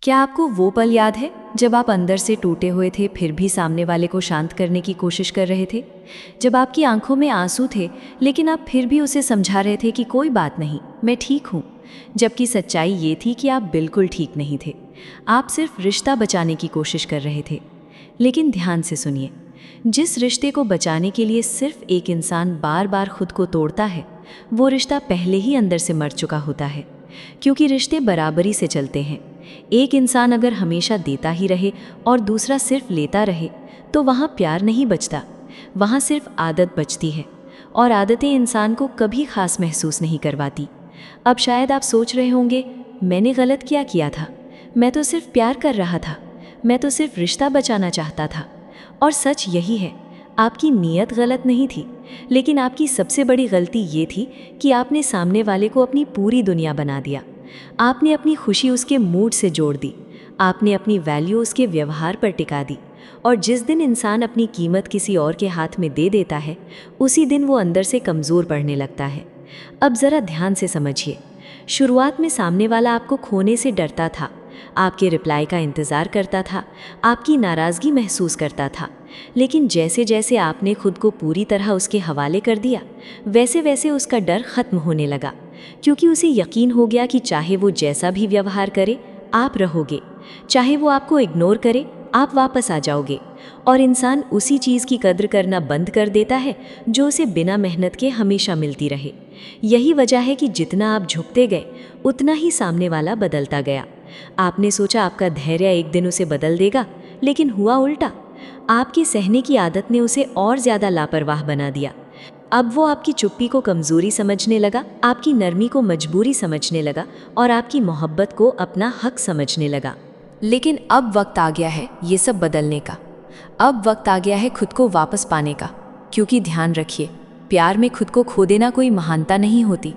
क्या आपको वो पल याद है जब आप अंदर से टूटे हुए थे फिर भी सामने वाले को शांत करने की कोशिश कर रहे थे? जब आपकी आंखों में आंसू थे लेकिन आप फिर भी उसे समझा रहे थे कि कोई बात नहीं, मैं ठीक हूँ, जबकि सच्चाई ये थी कि आप बिल्कुल ठीक नहीं थे। आप सिर्फ रिश्ता बचाने की कोशिश कर रहे थे। लेकिन ध्यान से सुनिए, जिस रिश्ते को बचाने के लिए सिर्फ एक इंसान बार बार खुद को तोड़ता है, वो रिश्ता पहले ही अंदर से मर चुका होता है। क्योंकि रिश्ते बराबरी से चलते हैं। एक इंसान अगर हमेशा देता ही रहे और दूसरा सिर्फ लेता रहे तो वहाँ प्यार नहीं बचता, वहाँ सिर्फ आदत बचती है। और आदतें इंसान को कभी खास महसूस नहीं करवाती। अब शायद आप सोच रहे होंगे, मैंने गलत क्या किया था? मैं तो सिर्फ प्यार कर रहा था, मैं तो सिर्फ रिश्ता बचाना चाहता था। और सच यही है, आपकी नीयत गलत नहीं थी, लेकिन आपकी सबसे बड़ी गलती ये थी कि आपने सामने वाले को अपनी पूरी दुनिया बना दिया। आपने अपनी खुशी उसके मूड से जोड़ दी, आपने अपनी वैल्यू उसके व्यवहार पर टिका दी। और जिस दिन इंसान अपनी कीमत किसी और के हाथ में दे देता है, उसी दिन वो अंदर से कमज़ोर पड़ने लगता है। अब ज़रा ध्यान से समझिए, शुरुआत में सामने वाला आपको खोने से डरता था, आपके रिप्लाई का इंतज़ार करता था, आपकी नाराज़गी महसूस करता था। लेकिन जैसे जैसे आपने खुद को पूरी तरह उसके हवाले कर दिया, वैसे वैसे उसका डर ख़त्म होने लगा। क्योंकि उसे यकीन हो गया कि चाहे वो जैसा भी व्यवहार करे, आप रहोगे, चाहे वो आपको इग्नोर करे, आप वापस आ जाओगे। और इंसान उसी चीज़ की कद्र करना बंद कर देता है जो उसे बिना मेहनत के हमेशा मिलती रहे। यही वजह है कि जितना आप झुकते गए, उतना ही सामने वाला बदलता गया। आपने सोचा आपका धैर्य एक दिन उसे बदल देगा, लेकिन हुआ उल्टा। आपकी सहने की आदत ने उसे और ज़्यादा लापरवाह बना दिया। अब वो आपकी चुप्पी को कमज़ोरी समझने लगा, आपकी नरमी को मजबूरी समझने लगा और आपकी मोहब्बत को अपना हक समझने लगा। लेकिन अब वक्त आ गया है ये सब बदलने का। अब वक्त आ गया है खुद को वापस पाने का। क्योंकि ध्यान रखिए, प्यार में खुद को खो देना कोई महानता नहीं होती।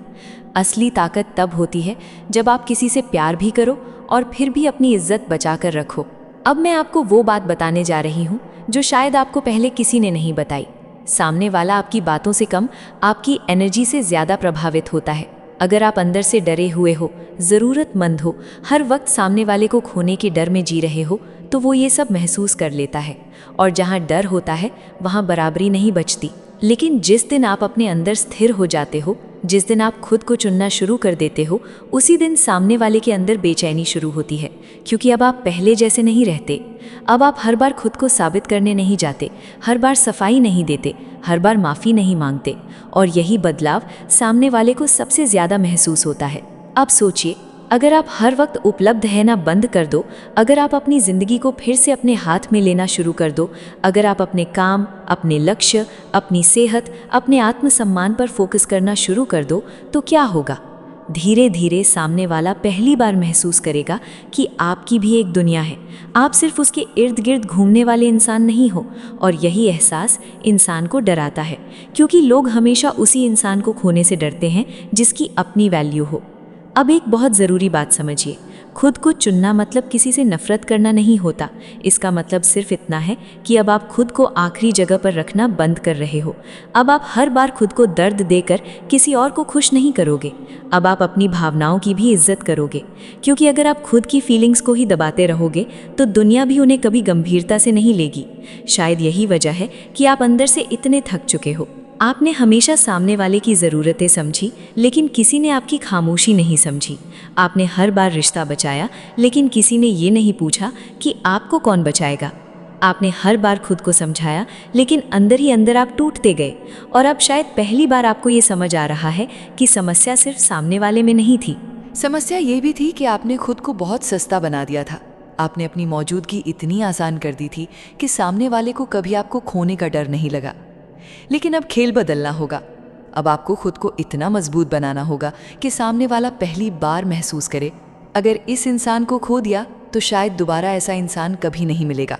असली ताकत तब होती है जब आप किसी से प्यार भी करो और फिर भी अपनी इज्जत बचा कर रखो। अब मैं आपको वो बात बताने जा रही हूँ जो शायद आपको पहले किसी ने नहीं बताई। सामने वाला आपकी बातों से कम आपकी एनर्जी से ज़्यादा प्रभावित होता है। अगर आप अंदर से डरे हुए हो, ज़रूरतमंद हो, हर वक्त सामने वाले को खोने के डर में जी रहे हो, तो वो ये सब महसूस कर लेता है। और जहाँ डर होता है वहाँ बराबरी नहीं बचती। लेकिन जिस दिन आप अपने अंदर स्थिर हो जाते हो, जिस दिन आप खुद को चुनना शुरू कर देते हो, उसी दिन सामने वाले के अंदर बेचैनी शुरू होती है। क्योंकि अब आप पहले जैसे नहीं रहते। अब आप हर बार खुद को साबित करने नहीं जाते, हर बार सफाई नहीं देते, हर बार माफ़ी नहीं मांगते। और यही बदलाव सामने वाले को सबसे ज़्यादा महसूस होता है। अब सोचिए, अगर आप हर वक्त उपलब्ध रहना बंद कर दो, अगर आप अपनी ज़िंदगी को फिर से अपने हाथ में लेना शुरू कर दो, अगर आप अपने काम, अपने लक्ष्य, अपनी सेहत, अपने आत्मसम्मान पर फोकस करना शुरू कर दो, तो क्या होगा? धीरे धीरे सामने वाला पहली बार महसूस करेगा कि आपकी भी एक दुनिया है। आप सिर्फ उसके इर्द गिर्द घूमने वाले इंसान नहीं हो। और यही एहसास इंसान को डराता है, क्योंकि लोग हमेशा उसी इंसान को खोने से डरते हैं जिसकी अपनी वैल्यू हो। अब एक बहुत ज़रूरी बात समझिए, खुद को चुनना मतलब किसी से नफ़रत करना नहीं होता। इसका मतलब सिर्फ इतना है कि अब आप खुद को आखिरी जगह पर रखना बंद कर रहे हो। अब आप हर बार खुद को दर्द देकर किसी और को खुश नहीं करोगे। अब आप अपनी भावनाओं की भी इज्जत करोगे। क्योंकि अगर आप खुद की फीलिंग्स को ही दबाते रहोगे तो दुनिया भी उन्हें कभी गंभीरता से नहीं लेगी। शायद यही वजह है कि आप अंदर से इतने थक चुके हो। आपने हमेशा सामने वाले की ज़रूरतें समझी, लेकिन किसी ने आपकी खामोशी नहीं समझी। आपने हर बार रिश्ता बचाया, लेकिन किसी ने ये नहीं पूछा कि आपको कौन बचाएगा। आपने हर बार खुद को समझाया, लेकिन अंदर ही अंदर आप टूटते गए। और अब शायद पहली बार आपको ये समझ आ रहा है कि समस्या सिर्फ सामने वाले में नहीं थी। समस्या ये भी थी कि आपने खुद को बहुत सस्ता बना दिया था। आपने अपनी मौजूदगी इतनी आसान कर दी थी कि सामने वाले को कभी आपको खोने का डर नहीं लगा। लेकिन अब खेल बदलना होगा। अब आपको खुद को इतना मजबूत बनाना होगा कि सामने वाला पहली बार महसूस करे, अगर इस इंसान को खो दिया तो शायद दोबारा ऐसा इंसान कभी नहीं मिलेगा।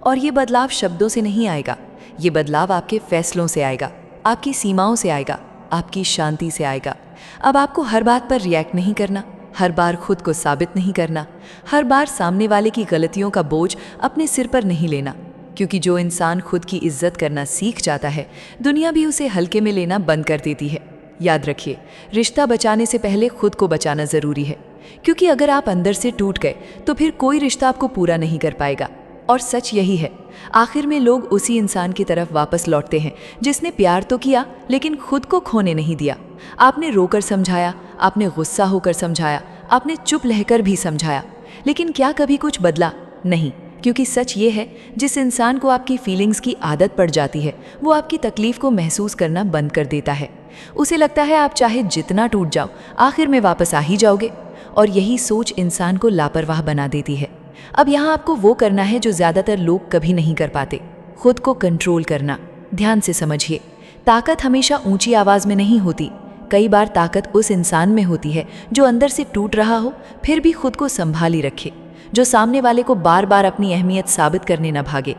और ये बदलाव शब्दों से नहीं आएगा, ये बदलाव आपके फैसलों से आएगा, आपकी सीमाओं से आएगा, आपकी शांति से आएगा। अब आपको हर बात पर रिएक्ट नहीं करना, हर बार खुद को साबित नहीं करना, हर बार सामने वाले की गलतियों का बोझ अपने सिर पर नहीं लेना। क्योंकि जो इंसान खुद की इज्जत करना सीख जाता है, दुनिया भी उसे हल्के में लेना बंद कर देती है। याद रखिए, रिश्ता बचाने से पहले खुद को बचाना ज़रूरी है। क्योंकि अगर आप अंदर से टूट गए तो फिर कोई रिश्ता आपको पूरा नहीं कर पाएगा। और सच यही है, आखिर में लोग उसी इंसान की तरफ वापस लौटते हैं जिसने प्यार तो किया लेकिन खुद को खोने नहीं दिया। आपने रोकर समझाया, आपने गुस्सा होकर समझाया, आपने चुप रहकर भी समझाया, लेकिन क्या कभी कुछ बदला? नहीं। क्योंकि सच ये है, जिस इंसान को आपकी फीलिंग्स की आदत पड़ जाती है वो आपकी तकलीफ को महसूस करना बंद कर देता है। उसे लगता है आप चाहे जितना टूट जाओ आखिर में वापस आ ही जाओगे, और यही सोच इंसान को लापरवाह बना देती है। अब यहाँ आपको वो करना है जो ज़्यादातर लोग कभी नहीं कर पाते, खुद को कंट्रोल करना। ध्यान से समझिए, ताकत हमेशा ऊंची आवाज़ में नहीं होती। कई बार ताकत उस इंसान में होती है जो अंदर से टूट रहा हो फिर भी खुद को संभाली रखे, जो सामने वाले को बार बार अपनी अहमियत साबित करने न भागे,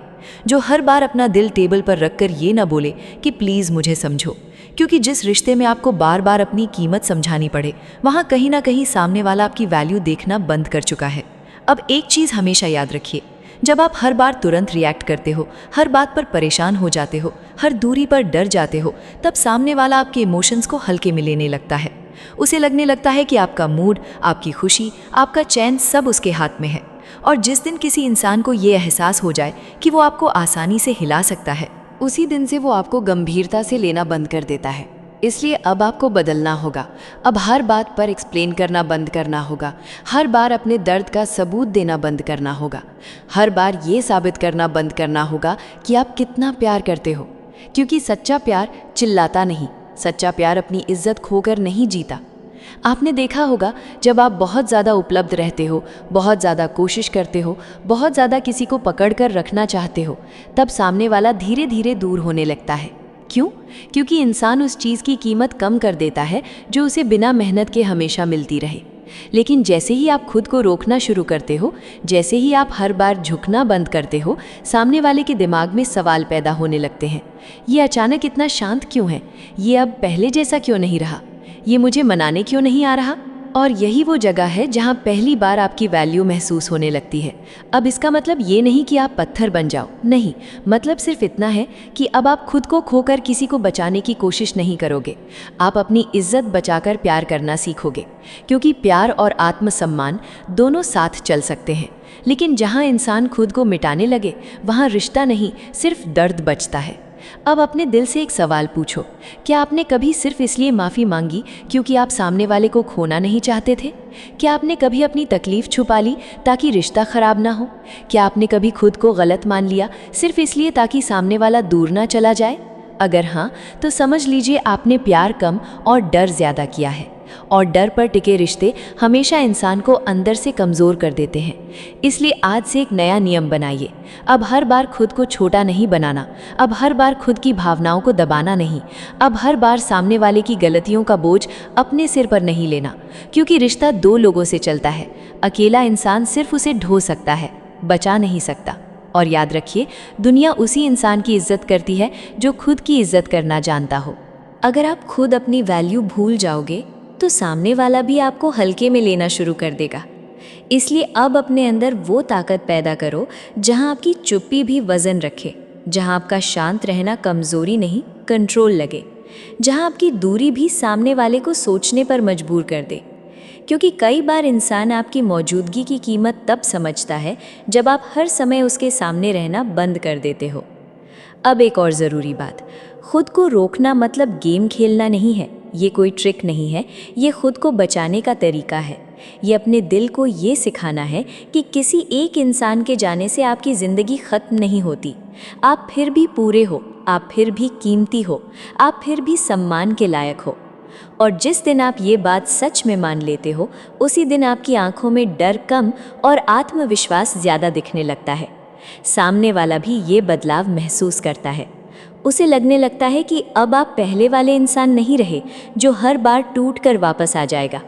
जो हर बार अपना दिल टेबल पर रखकर ये न बोले कि प्लीज़ मुझे समझो। क्योंकि जिस रिश्ते में आपको बार बार अपनी कीमत समझानी पड़े वहाँ कहीं ना कहीं सामने वाला आपकी वैल्यू देखना बंद कर चुका है। अब एक चीज़ हमेशा याद रखिए, जब आप हर बार तुरंत रिएक्ट करते हो, हर बात पर परेशान हो जाते हो, हर दूरी पर डर जाते हो, तब सामने वाला आपके इमोशंस को हल्के में लेने लगता है। उसे लगने लगता है कि आपका मूड, आपकी खुशी, आपका चैन सब उसके हाथ में है। और जिस दिन किसी इंसान को ये एहसास हो जाए कि वो आपको आसानी से हिला सकता है, उसी दिन से वो आपको गंभीरता से लेना बंद कर देता है। इसलिए अब आपको बदलना होगा। अब हर बात पर एक्सप्लेन करना बंद करना होगा, हर बार अपने दर्द का सबूत देना बंद करना होगा, हर बार ये साबित करना बंद करना होगा कि आप कितना प्यार करते हो। क्योंकि सच्चा प्यार चिल्लाता नहीं, सच्चा प्यार अपनी इज्जत खोकर नहीं जीता। आपने देखा होगा, जब आप बहुत ज़्यादा उपलब्ध रहते हो, बहुत ज़्यादा कोशिश करते हो, बहुत ज़्यादा किसी को पकड़ कर रखना चाहते हो, तब सामने वाला धीरे धीरे दूर होने लगता है। क्यों? क्योंकि इंसान उस चीज़ की कीमत कम कर देता है जो उसे बिना मेहनत के हमेशा मिलती रहे। लेकिन जैसे ही आप खुद को रोकना शुरू करते हो, जैसे ही आप हर बार झुकना बंद करते हो, सामने वाले के दिमाग में सवाल पैदा होने लगते हैं। ये अचानक इतना शांत क्यों है? ये अब पहले जैसा क्यों नहीं रहा? ये मुझे मनाने क्यों नहीं आ रहा? और यही वो जगह है जहाँ पहली बार आपकी वैल्यू महसूस होने लगती है। अब इसका मतलब ये नहीं कि आप पत्थर बन जाओ, नहीं, मतलब सिर्फ इतना है कि अब आप खुद को खोकर किसी को बचाने की कोशिश नहीं करोगे। आप अपनी इज्जत बचाकर प्यार करना सीखोगे, क्योंकि प्यार और आत्मसम्मान दोनों साथ चल सकते हैं। लेकिन जहाँ इंसान खुद को मिटाने लगे वहाँ रिश्ता नहीं, सिर्फ दर्द बचता है। अब अपने दिल से एक सवाल पूछो, क्या आपने कभी सिर्फ इसलिए माफ़ी मांगी क्योंकि आप सामने वाले को खोना नहीं चाहते थे? क्या आपने कभी अपनी तकलीफ़ छुपा ली ताकि रिश्ता ख़राब ना हो? क्या आपने कभी खुद को गलत मान लिया सिर्फ इसलिए ताकि सामने वाला दूर ना चला जाए? अगर हाँ, तो समझ लीजिए आपने प्यार कम और डर ज़्यादा किया है। और डर पर टिके रिश्ते हमेशा इंसान को अंदर से कमज़ोर कर देते हैं। इसलिए आज से एक नया नियम बनाइए। अब हर बार खुद को छोटा नहीं बनाना, अब हर बार खुद की भावनाओं को दबाना नहीं, अब हर बार सामने वाले की गलतियों का बोझ अपने सिर पर नहीं लेना। क्योंकि रिश्ता दो लोगों से चलता है, अकेला इंसान सिर्फ उसे ढो सकता है, बचा नहीं सकता। और याद रखिए, दुनिया उसी इंसान की इज्जत करती है जो खुद की इज्जत करना जानता हो। अगर आप खुद अपनी वैल्यू भूल जाओगे तो सामने वाला भी आपको हल्के में लेना शुरू कर देगा। इसलिए अब अपने अंदर वो ताकत पैदा करो जहां आपकी चुप्पी भी वजन रखे, जहां आपका शांत रहना कमज़ोरी नहीं कंट्रोल लगे, जहां आपकी दूरी भी सामने वाले को सोचने पर मजबूर कर दे। क्योंकि कई बार इंसान आपकी मौजूदगी की कीमत तब समझता है जब आप हर समय उसके सामने रहना बंद कर देते हो। अब एक और ज़रूरी बात, खुद को रोकना मतलब गेम खेलना नहीं है, ये कोई ट्रिक नहीं है, ये खुद को बचाने का तरीका है। ये अपने दिल को ये सिखाना है कि किसी एक इंसान के जाने से आपकी ज़िंदगी ख़त्म नहीं होती। आप फिर भी पूरे हो, आप फिर भी कीमती हो, आप फिर भी सम्मान के लायक हो। और जिस दिन आप ये बात सच में मान लेते हो, उसी दिन आपकी आंखों में डर कम और आत्मविश्वास ज़्यादा दिखने लगता है। सामने वाला भी ये बदलाव महसूस करता है। उसे लगने लगता है कि अब आप पहले वाले इंसान नहीं रहे जो हर बार टूट कर वापस आ जाएगा।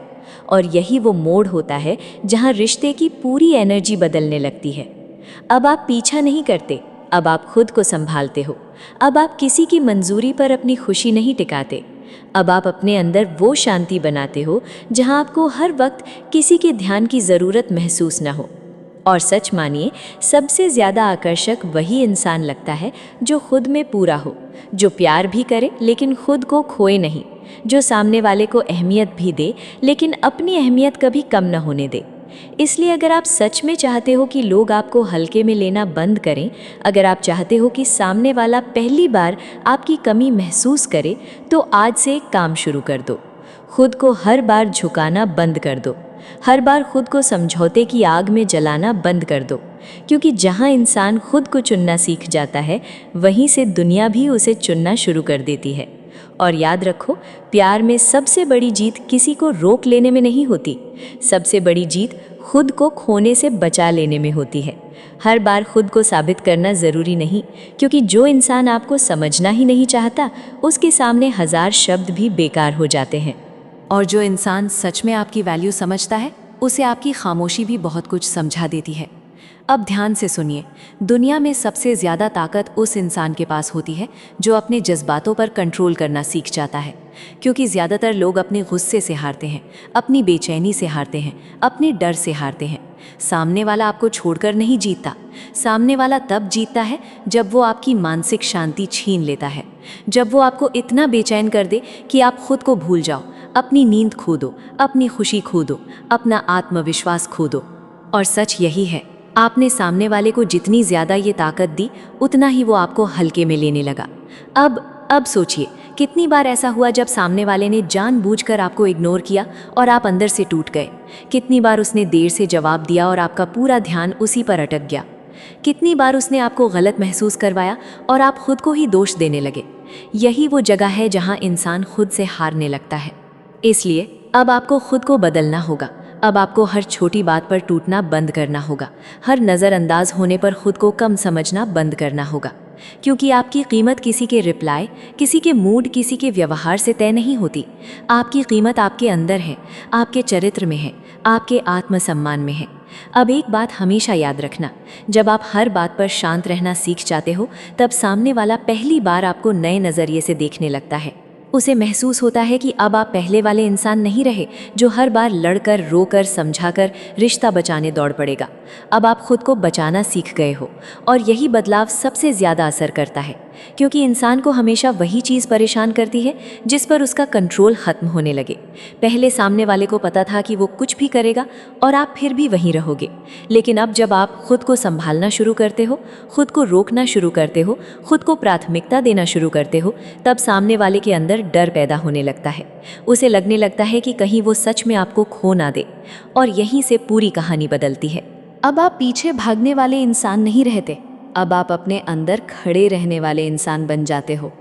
और यही वो मोड़ होता है जहाँ रिश्ते की पूरी एनर्जी बदलने लगती है। अब आप पीछा नहीं करते, अब आप खुद को संभालते हो। अब आप किसी की मंजूरी पर अपनी खुशी नहीं टिकाते। अब आप अपने अंदर वो शांति बनाते हो जहाँ आपको हर वक्त किसी के ध्यान की ज़रूरत महसूस न हो। और सच मानिए, सबसे ज़्यादा आकर्षक वही इंसान लगता है जो खुद में पूरा हो, जो प्यार भी करे लेकिन खुद को खोए नहीं, जो सामने वाले को अहमियत भी दे लेकिन अपनी अहमियत कभी कम न होने दे। इसलिए अगर आप सच में चाहते हो कि लोग आपको हल्के में लेना बंद करें, अगर आप चाहते हो कि सामने वाला पहली बार आपकी कमी महसूस करे, तो आज से एक काम शुरू कर दो। खुद को हर बार झुकाना बंद कर दो। हर बार खुद को समझौते की आग में जलाना बंद कर दो, क्योंकि जहाँ इंसान खुद को चुनना सीख जाता है, वहीं से दुनिया भी उसे चुनना शुरू कर देती है। और याद रखो, प्यार में सबसे बड़ी जीत किसी को रोक लेने में नहीं होती, सबसे बड़ी जीत खुद को खोने से बचा लेने में होती है। हर बार खुद को साबित करना ज़रूरी नहीं, क्योंकि जो इंसान आपको समझना ही नहीं चाहता, उसके सामने 1000 शब्द भी बेकार हो जाते हैं। और जो इंसान सच में आपकी वैल्यू समझता है, उसे आपकी खामोशी भी बहुत कुछ समझा देती है। अब ध्यान से सुनिए, दुनिया में सबसे ज़्यादा ताकत उस इंसान के पास होती है जो अपने जज्बातों पर कंट्रोल करना सीख जाता है। क्योंकि ज़्यादातर लोग अपने गुस्से से हारते हैं, अपनी बेचैनी से हारते हैं, अपने डर से हारते हैं। सामने वाला आपको छोड़कर नहीं जीतता, सामने वाला तब जीतता है जब वो आपकी मानसिक शांति छीन लेता है, जब वो आपको इतना बेचैन कर दे कि आप खुद को भूल जाओ, अपनी नींद खो दो, अपनी खुशी खो दो, अपना आत्मविश्वास खो दो। और सच यही है, आपने सामने वाले को जितनी ज़्यादा ये ताकत दी, उतना ही वो आपको हल्के में लेने लगा। अब सोचिए, कितनी बार ऐसा हुआ जब सामने वाले ने जानबूझकर आपको इग्नोर किया और आप अंदर से टूट गए। कितनी बार उसने देर से जवाब दिया और आपका पूरा ध्यान उसी पर अटक गया। कितनी बार उसने आपको गलत महसूस करवाया और आप खुद को ही दोष देने लगे। यही वो जगह है जहाँ इंसान खुद से हारने लगता है। इसलिए अब आपको खुद को बदलना होगा। अब आपको हर छोटी बात पर टूटना बंद करना होगा, हर नज़रअंदाज होने पर खुद को कम समझना बंद करना होगा। क्योंकि आपकी कीमत किसी के रिप्लाई, किसी के मूड, किसी के व्यवहार से तय नहीं होती। आपकी कीमत आपके अंदर है, आपके चरित्र में है, आपके आत्मसम्मान में है। अब एक बात हमेशा याद रखना, जब आप हर बात पर शांत रहना सीख जाते हो, तब सामने वाला पहली बार आपको नए नज़रिए से देखने लगता है। उसे महसूस होता है कि अब आप पहले वाले इंसान नहीं रहे जो हर बार लड़कर, रोकर, समझाकर रिश्ता बचाने दौड़ पड़ेगा। अब आप खुद को बचाना सीख गए हो, और यही बदलाव सबसे ज़्यादा असर करता है, क्योंकि इंसान को हमेशा वही चीज़ परेशान करती है जिस पर उसका कंट्रोल ख़त्म होने लगे। पहले सामने वाले को पता था कि वो कुछ भी करेगा और आप फिर भी वहीं रहोगे, लेकिन अब जब आप खुद को संभालना शुरू करते हो, खुद को रोकना शुरू करते हो, खुद को प्राथमिकता देना शुरू करते हो, तब सामने वाले के अंदर डर पैदा होने लगता है। उसे लगने लगता है कि कहीं वो सच में आपको खो ना दे, और यहीं से पूरी कहानी बदलती है। अब आप पीछे भागने वाले इंसान नहीं रहते, अब आप अपने अंदर खड़े रहने वाले इंसान बन जाते हो।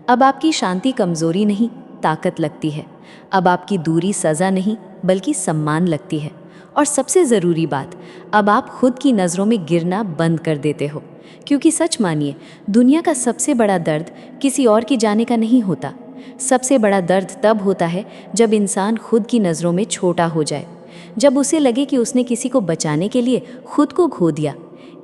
अब आपकी शांति कमज़ोरी नहीं, ताकत लगती है। अब आपकी दूरी सज़ा नहीं, बल्कि सम्मान लगती है। और सबसे ज़रूरी बात, अब आप खुद की नज़रों में गिरना बंद कर देते हो। क्योंकि सच मानिए, दुनिया का सबसे बड़ा दर्द किसी और के जाने का नहीं होता। सबसे बड़ा दर्द तब होता है जब इंसान खुद की नज़रों में छोटा हो जाए, जब उसे लगे कि उसने किसी को बचाने के लिए खुद को खो दिया।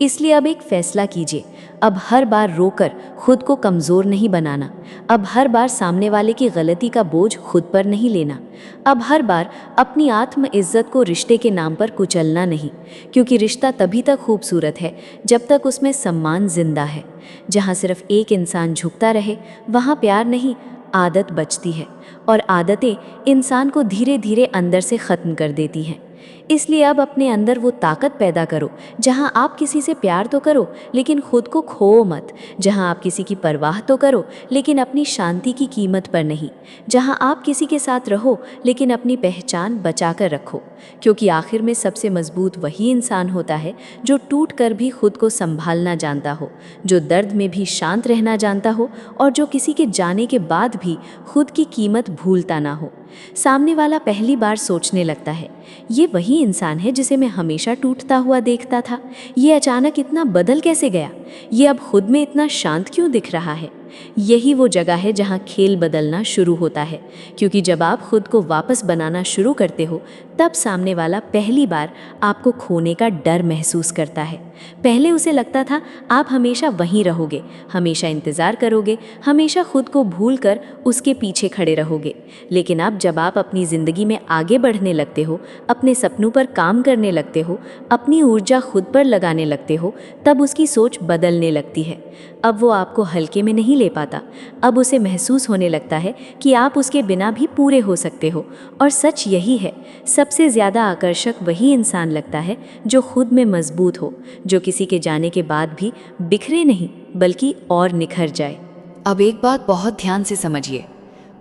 इसलिए अब एक फ़ैसला कीजिए, अब हर बार रोकर खुद को कमज़ोर नहीं बनाना, अब हर बार सामने वाले की गलती का बोझ खुद पर नहीं लेना, अब हर बार अपनी आत्म इज्जत को रिश्ते के नाम पर कुचलना नहीं, क्योंकि रिश्ता तभी तक खूबसूरत है जब तक उसमें सम्मान जिंदा है। जहाँ सिर्फ एक इंसान झुकता रहे, वहाँ प्यार नहीं, आदत बचती है, और आदतें इंसान को धीरे धीरे अंदर से ख़त्म कर देती हैं। इसलिए अब अपने अंदर वो ताकत पैदा करो जहां आप किसी से प्यार तो करो लेकिन खुद को खो मत, जहां आप किसी की परवाह तो करो लेकिन अपनी शांति की कीमत पर नहीं, जहां आप किसी के साथ रहो लेकिन अपनी पहचान बचा कर रखो। क्योंकि आखिर में सबसे मजबूत वही इंसान होता है जो टूट कर भी खुद को संभालना जानता हो, जो दर्द में भी शांत रहना जानता हो, और जो किसी के जाने के बाद भी खुद की कीमत भूलता ना हो। सामने वाला पहली बार सोचने लगता है, ये वही इंसान है जिसे मैं हमेशा टूटता हुआ देखता था। ये अचानक इतना बदल कैसे गया? ये अब खुद में इतना शांत क्यों दिख रहा है? यही वो जगह है जहाँ खेल बदलना शुरू होता है, क्योंकि जब आप खुद को वापस बनाना शुरू करते हो, तब सामने वाला पहली बार आपको खोने का डर महसूस करता है। पहले उसे लगता था आप हमेशा वहीं रहोगे, हमेशा इंतज़ार करोगे, हमेशा खुद को भूल कर उसके पीछे खड़े रहोगे। लेकिन अब जब आप अपनी ज़िंदगी में आगे बढ़ने लगते हो, अपने सपनों पर काम करने लगते हो, अपनी ऊर्जा खुद पर लगाने लगते हो, तब उसकी सोच बदलने लगती है। अब वो आपको हल्के में नहीं ले पाता। अब उसे महसूस होने लगता है कि आप उसके बिना भी पूरे हो सकते हो। और सच यही है, सबसे ज़्यादा आकर्षक वही इंसान लगता है जो खुद में मजबूत हो, जो किसी के जाने के बाद भी बिखरे नहीं बल्कि और निखर जाए। अब एक बात बहुत ध्यान से समझिए,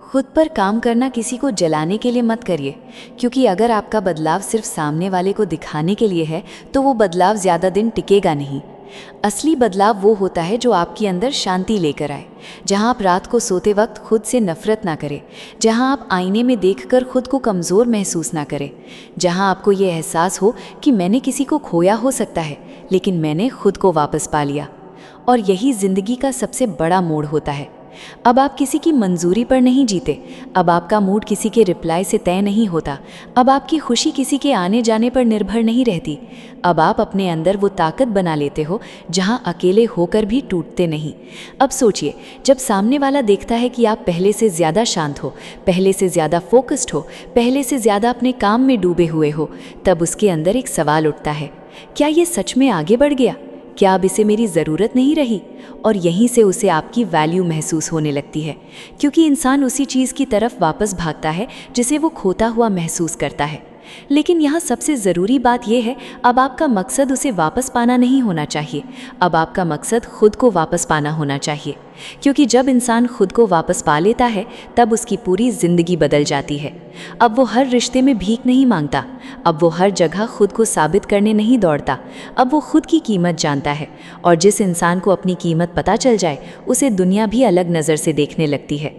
खुद पर काम करना किसी को जलाने के लिए मत करिए, क्योंकि अगर आपका बदलाव सिर्फ सामने वाले को दिखाने के लिए है तो वो बदलाव ज़्यादा दिन टिकेगा नहीं। असली बदलाव वो होता है जो आपके अंदर शांति लेकर आए, जहाँ आप रात को सोते वक्त खुद से नफरत ना करें, जहाँ आप आईने में देखकर खुद को कमज़ोर महसूस ना करें, जहाँ आपको ये एहसास हो कि मैंने किसी को खोया हो सकता है लेकिन मैंने खुद को वापस पा लिया। और यही ज़िंदगी का सबसे बड़ा मोड़ होता है। अब आप किसी की मंजूरी पर नहीं जीते, अब आपका मूड किसी के रिप्लाई से तय नहीं होता, अब आपकी खुशी किसी के आने जाने पर निर्भर नहीं रहती। अब आप अपने अंदर वो ताकत बना लेते हो जहां अकेले होकर भी टूटते नहीं। अब सोचिए, जब सामने वाला देखता है कि आप पहले से ज़्यादा शांत हो, पहले से ज़्यादा फोकस्ड हो, पहले से ज़्यादा अपने काम में डूबे हुए हो, तब उसके अंदर एक सवाल उठता है, क्या ये सच में आगे बढ़ गया? क्या अब इसे मेरी ज़रूरत नहीं रही? और यहीं से उसे आपकी वैल्यू महसूस होने लगती है, क्योंकि इंसान उसी चीज़ की तरफ वापस भागता है जिसे वो खोता हुआ महसूस करता है। लेकिन यहाँ सबसे ज़रूरी बात यह है, अब आपका मकसद उसे वापस पाना नहीं होना चाहिए, अब आपका मकसद खुद को वापस पाना होना चाहिए। क्योंकि जब इंसान खुद को वापस पा लेता है तब उसकी पूरी ज़िंदगी बदल जाती है। अब वो हर रिश्ते में भीख नहीं मांगता, अब वो हर जगह खुद को साबित करने नहीं दौड़ता, अब वो खुद की कीमत जानता है। और जिस इंसान को अपनी कीमत पता चल जाए उसे दुनिया भी अलग नज़र से देखने लगती है।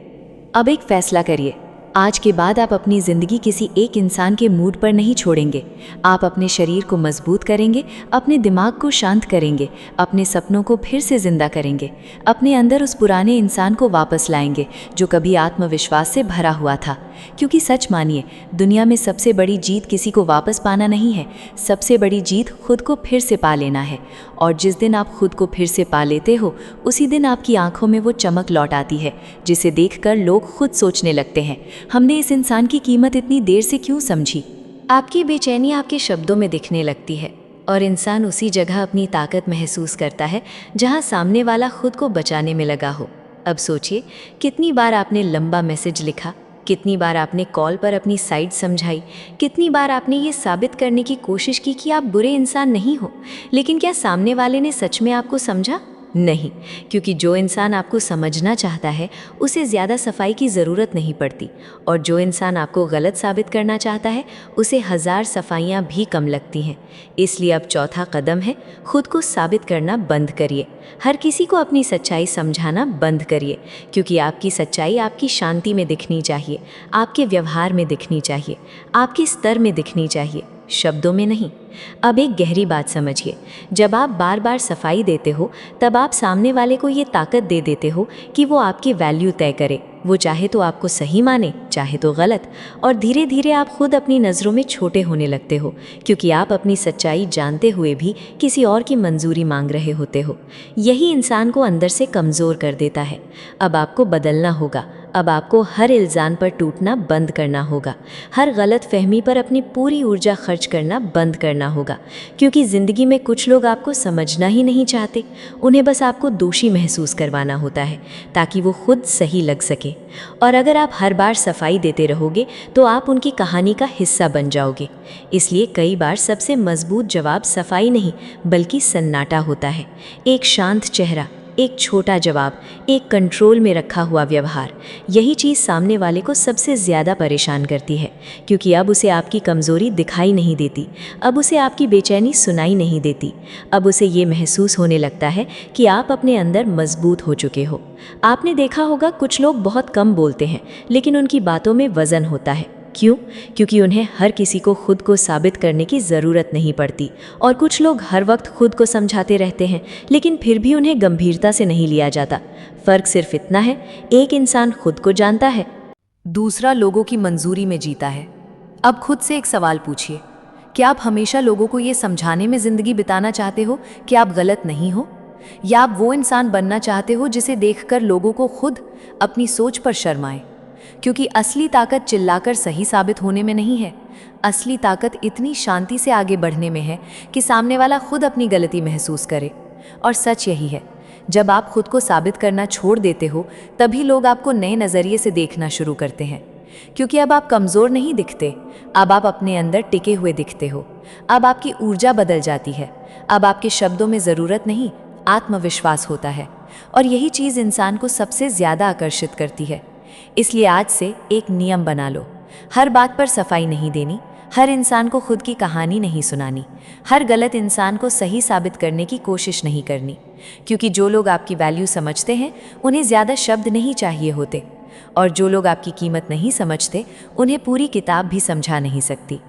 अब एक फ़ैसला करिए, आज के बाद आप अपनी ज़िंदगी किसी एक इंसान के मूड पर नहीं छोड़ेंगे। आप अपने शरीर को मजबूत करेंगे, अपने दिमाग को शांत करेंगे, अपने सपनों को फिर से ज़िंदा करेंगे, अपने अंदर उस पुराने इंसान को वापस लाएंगे जो कभी आत्मविश्वास से भरा हुआ था। क्योंकि सच मानिए, दुनिया में सबसे बड़ी जीत किसी को वापस पाना नहीं है, सबसे बड़ी जीत खुद को फिर से पा लेना है। और जिस दिन आप खुद को फिर से पा लेते हो, उसी दिन आपकी आंखों में वो चमक लौट आती है जिसे देखकर लोग खुद सोचने लगते हैं, हमने इस इंसान की कीमत इतनी देर से क्यों समझी। आपकी बेचैनी आपके शब्दों में दिखने लगती है और इंसान उसी जगह अपनी ताकत महसूस करता है जहां सामने वाला खुद को बचाने में लगा हो। अब सोचिए, कितनी बार आपने लंबा मैसेज लिखा, कितनी बार आपने कॉल पर अपनी साइड समझाई, कितनी बार आपने ये साबित करने की कोशिश की कि आप बुरे इंसान नहीं हो, लेकिन क्या सामने वाले ने सच में आपको समझा? नहीं, क्योंकि जो इंसान आपको समझना चाहता है उसे ज़्यादा सफाई की ज़रूरत नहीं पड़ती, और जो इंसान आपको गलत साबित करना चाहता है उसे 1000 सफाइयाँ भी कम लगती हैं। इसलिए अब चौथा कदम है, खुद को साबित करना बंद करिए। हर किसी को अपनी सच्चाई समझाना बंद करिए, क्योंकि आपकी सच्चाई आपकी शांति में दिखनी चाहिए, आपके व्यवहार में दिखनी चाहिए, आपके स्तर में दिखनी चाहिए, शब्दों में नहीं। अब एक गहरी बात समझिए, जब आप बार बार सफाई देते हो तब आप सामने वाले को ये ताकत दे देते हो कि वो आपकी वैल्यू तय करे। वो चाहे तो आपको सही माने, चाहे तो गलत। और धीरे धीरे आप खुद अपनी नज़रों में छोटे होने लगते हो, क्योंकि आप अपनी सच्चाई जानते हुए भी किसी और की मंजूरी मांग रहे होते हो। यही इंसान को अंदर से कमज़ोर कर देता है। अब आपको बदलना होगा। अब आपको हर इल्ज़ाम पर टूटना बंद करना होगा, हर गलत फहमी पर अपनी पूरी ऊर्जा खर्च करना बंद करना होगा, क्योंकि ज़िंदगी में कुछ लोग आपको समझना ही नहीं चाहते। उन्हें बस आपको दोषी महसूस करवाना होता है ताकि वो खुद सही लग सके। और अगर आप हर बार सफाई देते रहोगे तो आप उनकी कहानी का हिस्सा बन जाओगे। इसलिए कई बार सबसे मजबूत जवाब सफाई नहीं बल्कि सन्नाटा होता है। एक शांत चेहरा, एक छोटा जवाब, एक कंट्रोल में रखा हुआ व्यवहार, यही चीज़ सामने वाले को सबसे ज़्यादा परेशान करती है, क्योंकि अब उसे आपकी कमज़ोरी दिखाई नहीं देती, अब उसे आपकी बेचैनी सुनाई नहीं देती। अब उसे ये महसूस होने लगता है कि आप अपने अंदर मजबूत हो चुके हो। आपने देखा होगा, कुछ लोग बहुत कम बोलते हैं लेकिन उनकी बातों में वज़न होता है। क्यों? क्योंकि उन्हें हर किसी को खुद को साबित करने की ज़रूरत नहीं पड़ती। और कुछ लोग हर वक्त खुद को समझाते रहते हैं लेकिन फिर भी उन्हें गंभीरता से नहीं लिया जाता। फ़र्क सिर्फ इतना है, एक इंसान खुद को जानता है, दूसरा लोगों की मंजूरी में जीता है। अब खुद से एक सवाल पूछिए, क्या आप हमेशा लोगों को ये समझाने में ज़िंदगी बिताना चाहते हो कि आप गलत नहीं हो, या आप वो इंसान बनना चाहते हो जिसे देखकर लोगों को खुद अपनी सोच पर शर्म आए? क्योंकि असली ताकत चिल्लाकर सही साबित होने में नहीं है, असली ताकत इतनी शांति से आगे बढ़ने में है कि सामने वाला खुद अपनी गलती महसूस करे। और सच यही है, जब आप खुद को साबित करना छोड़ देते हो तभी लोग आपको नए नज़रिए से देखना शुरू करते हैं, क्योंकि अब आप कमज़ोर नहीं दिखते, अब आप अपने अंदर टिके हुए दिखते हो। अब आपकी ऊर्जा बदल जाती है, अब आपके शब्दों में ज़रूरत नहीं, आत्मविश्वास होता है। और यही चीज़ इंसान को सबसे ज़्यादा आकर्षित करती है। इसलिए आज से एक नियम बना लो, हर बात पर सफाई नहीं देनी, हर इंसान को खुद की कहानी नहीं सुनानी, हर गलत इंसान को सही साबित करने की कोशिश नहीं करनी, क्योंकि जो लोग आपकी वैल्यू समझते हैं उन्हें ज़्यादा शब्द नहीं चाहिए होते, और जो लोग आपकी कीमत नहीं समझते उन्हें पूरी किताब भी समझा नहीं सकती।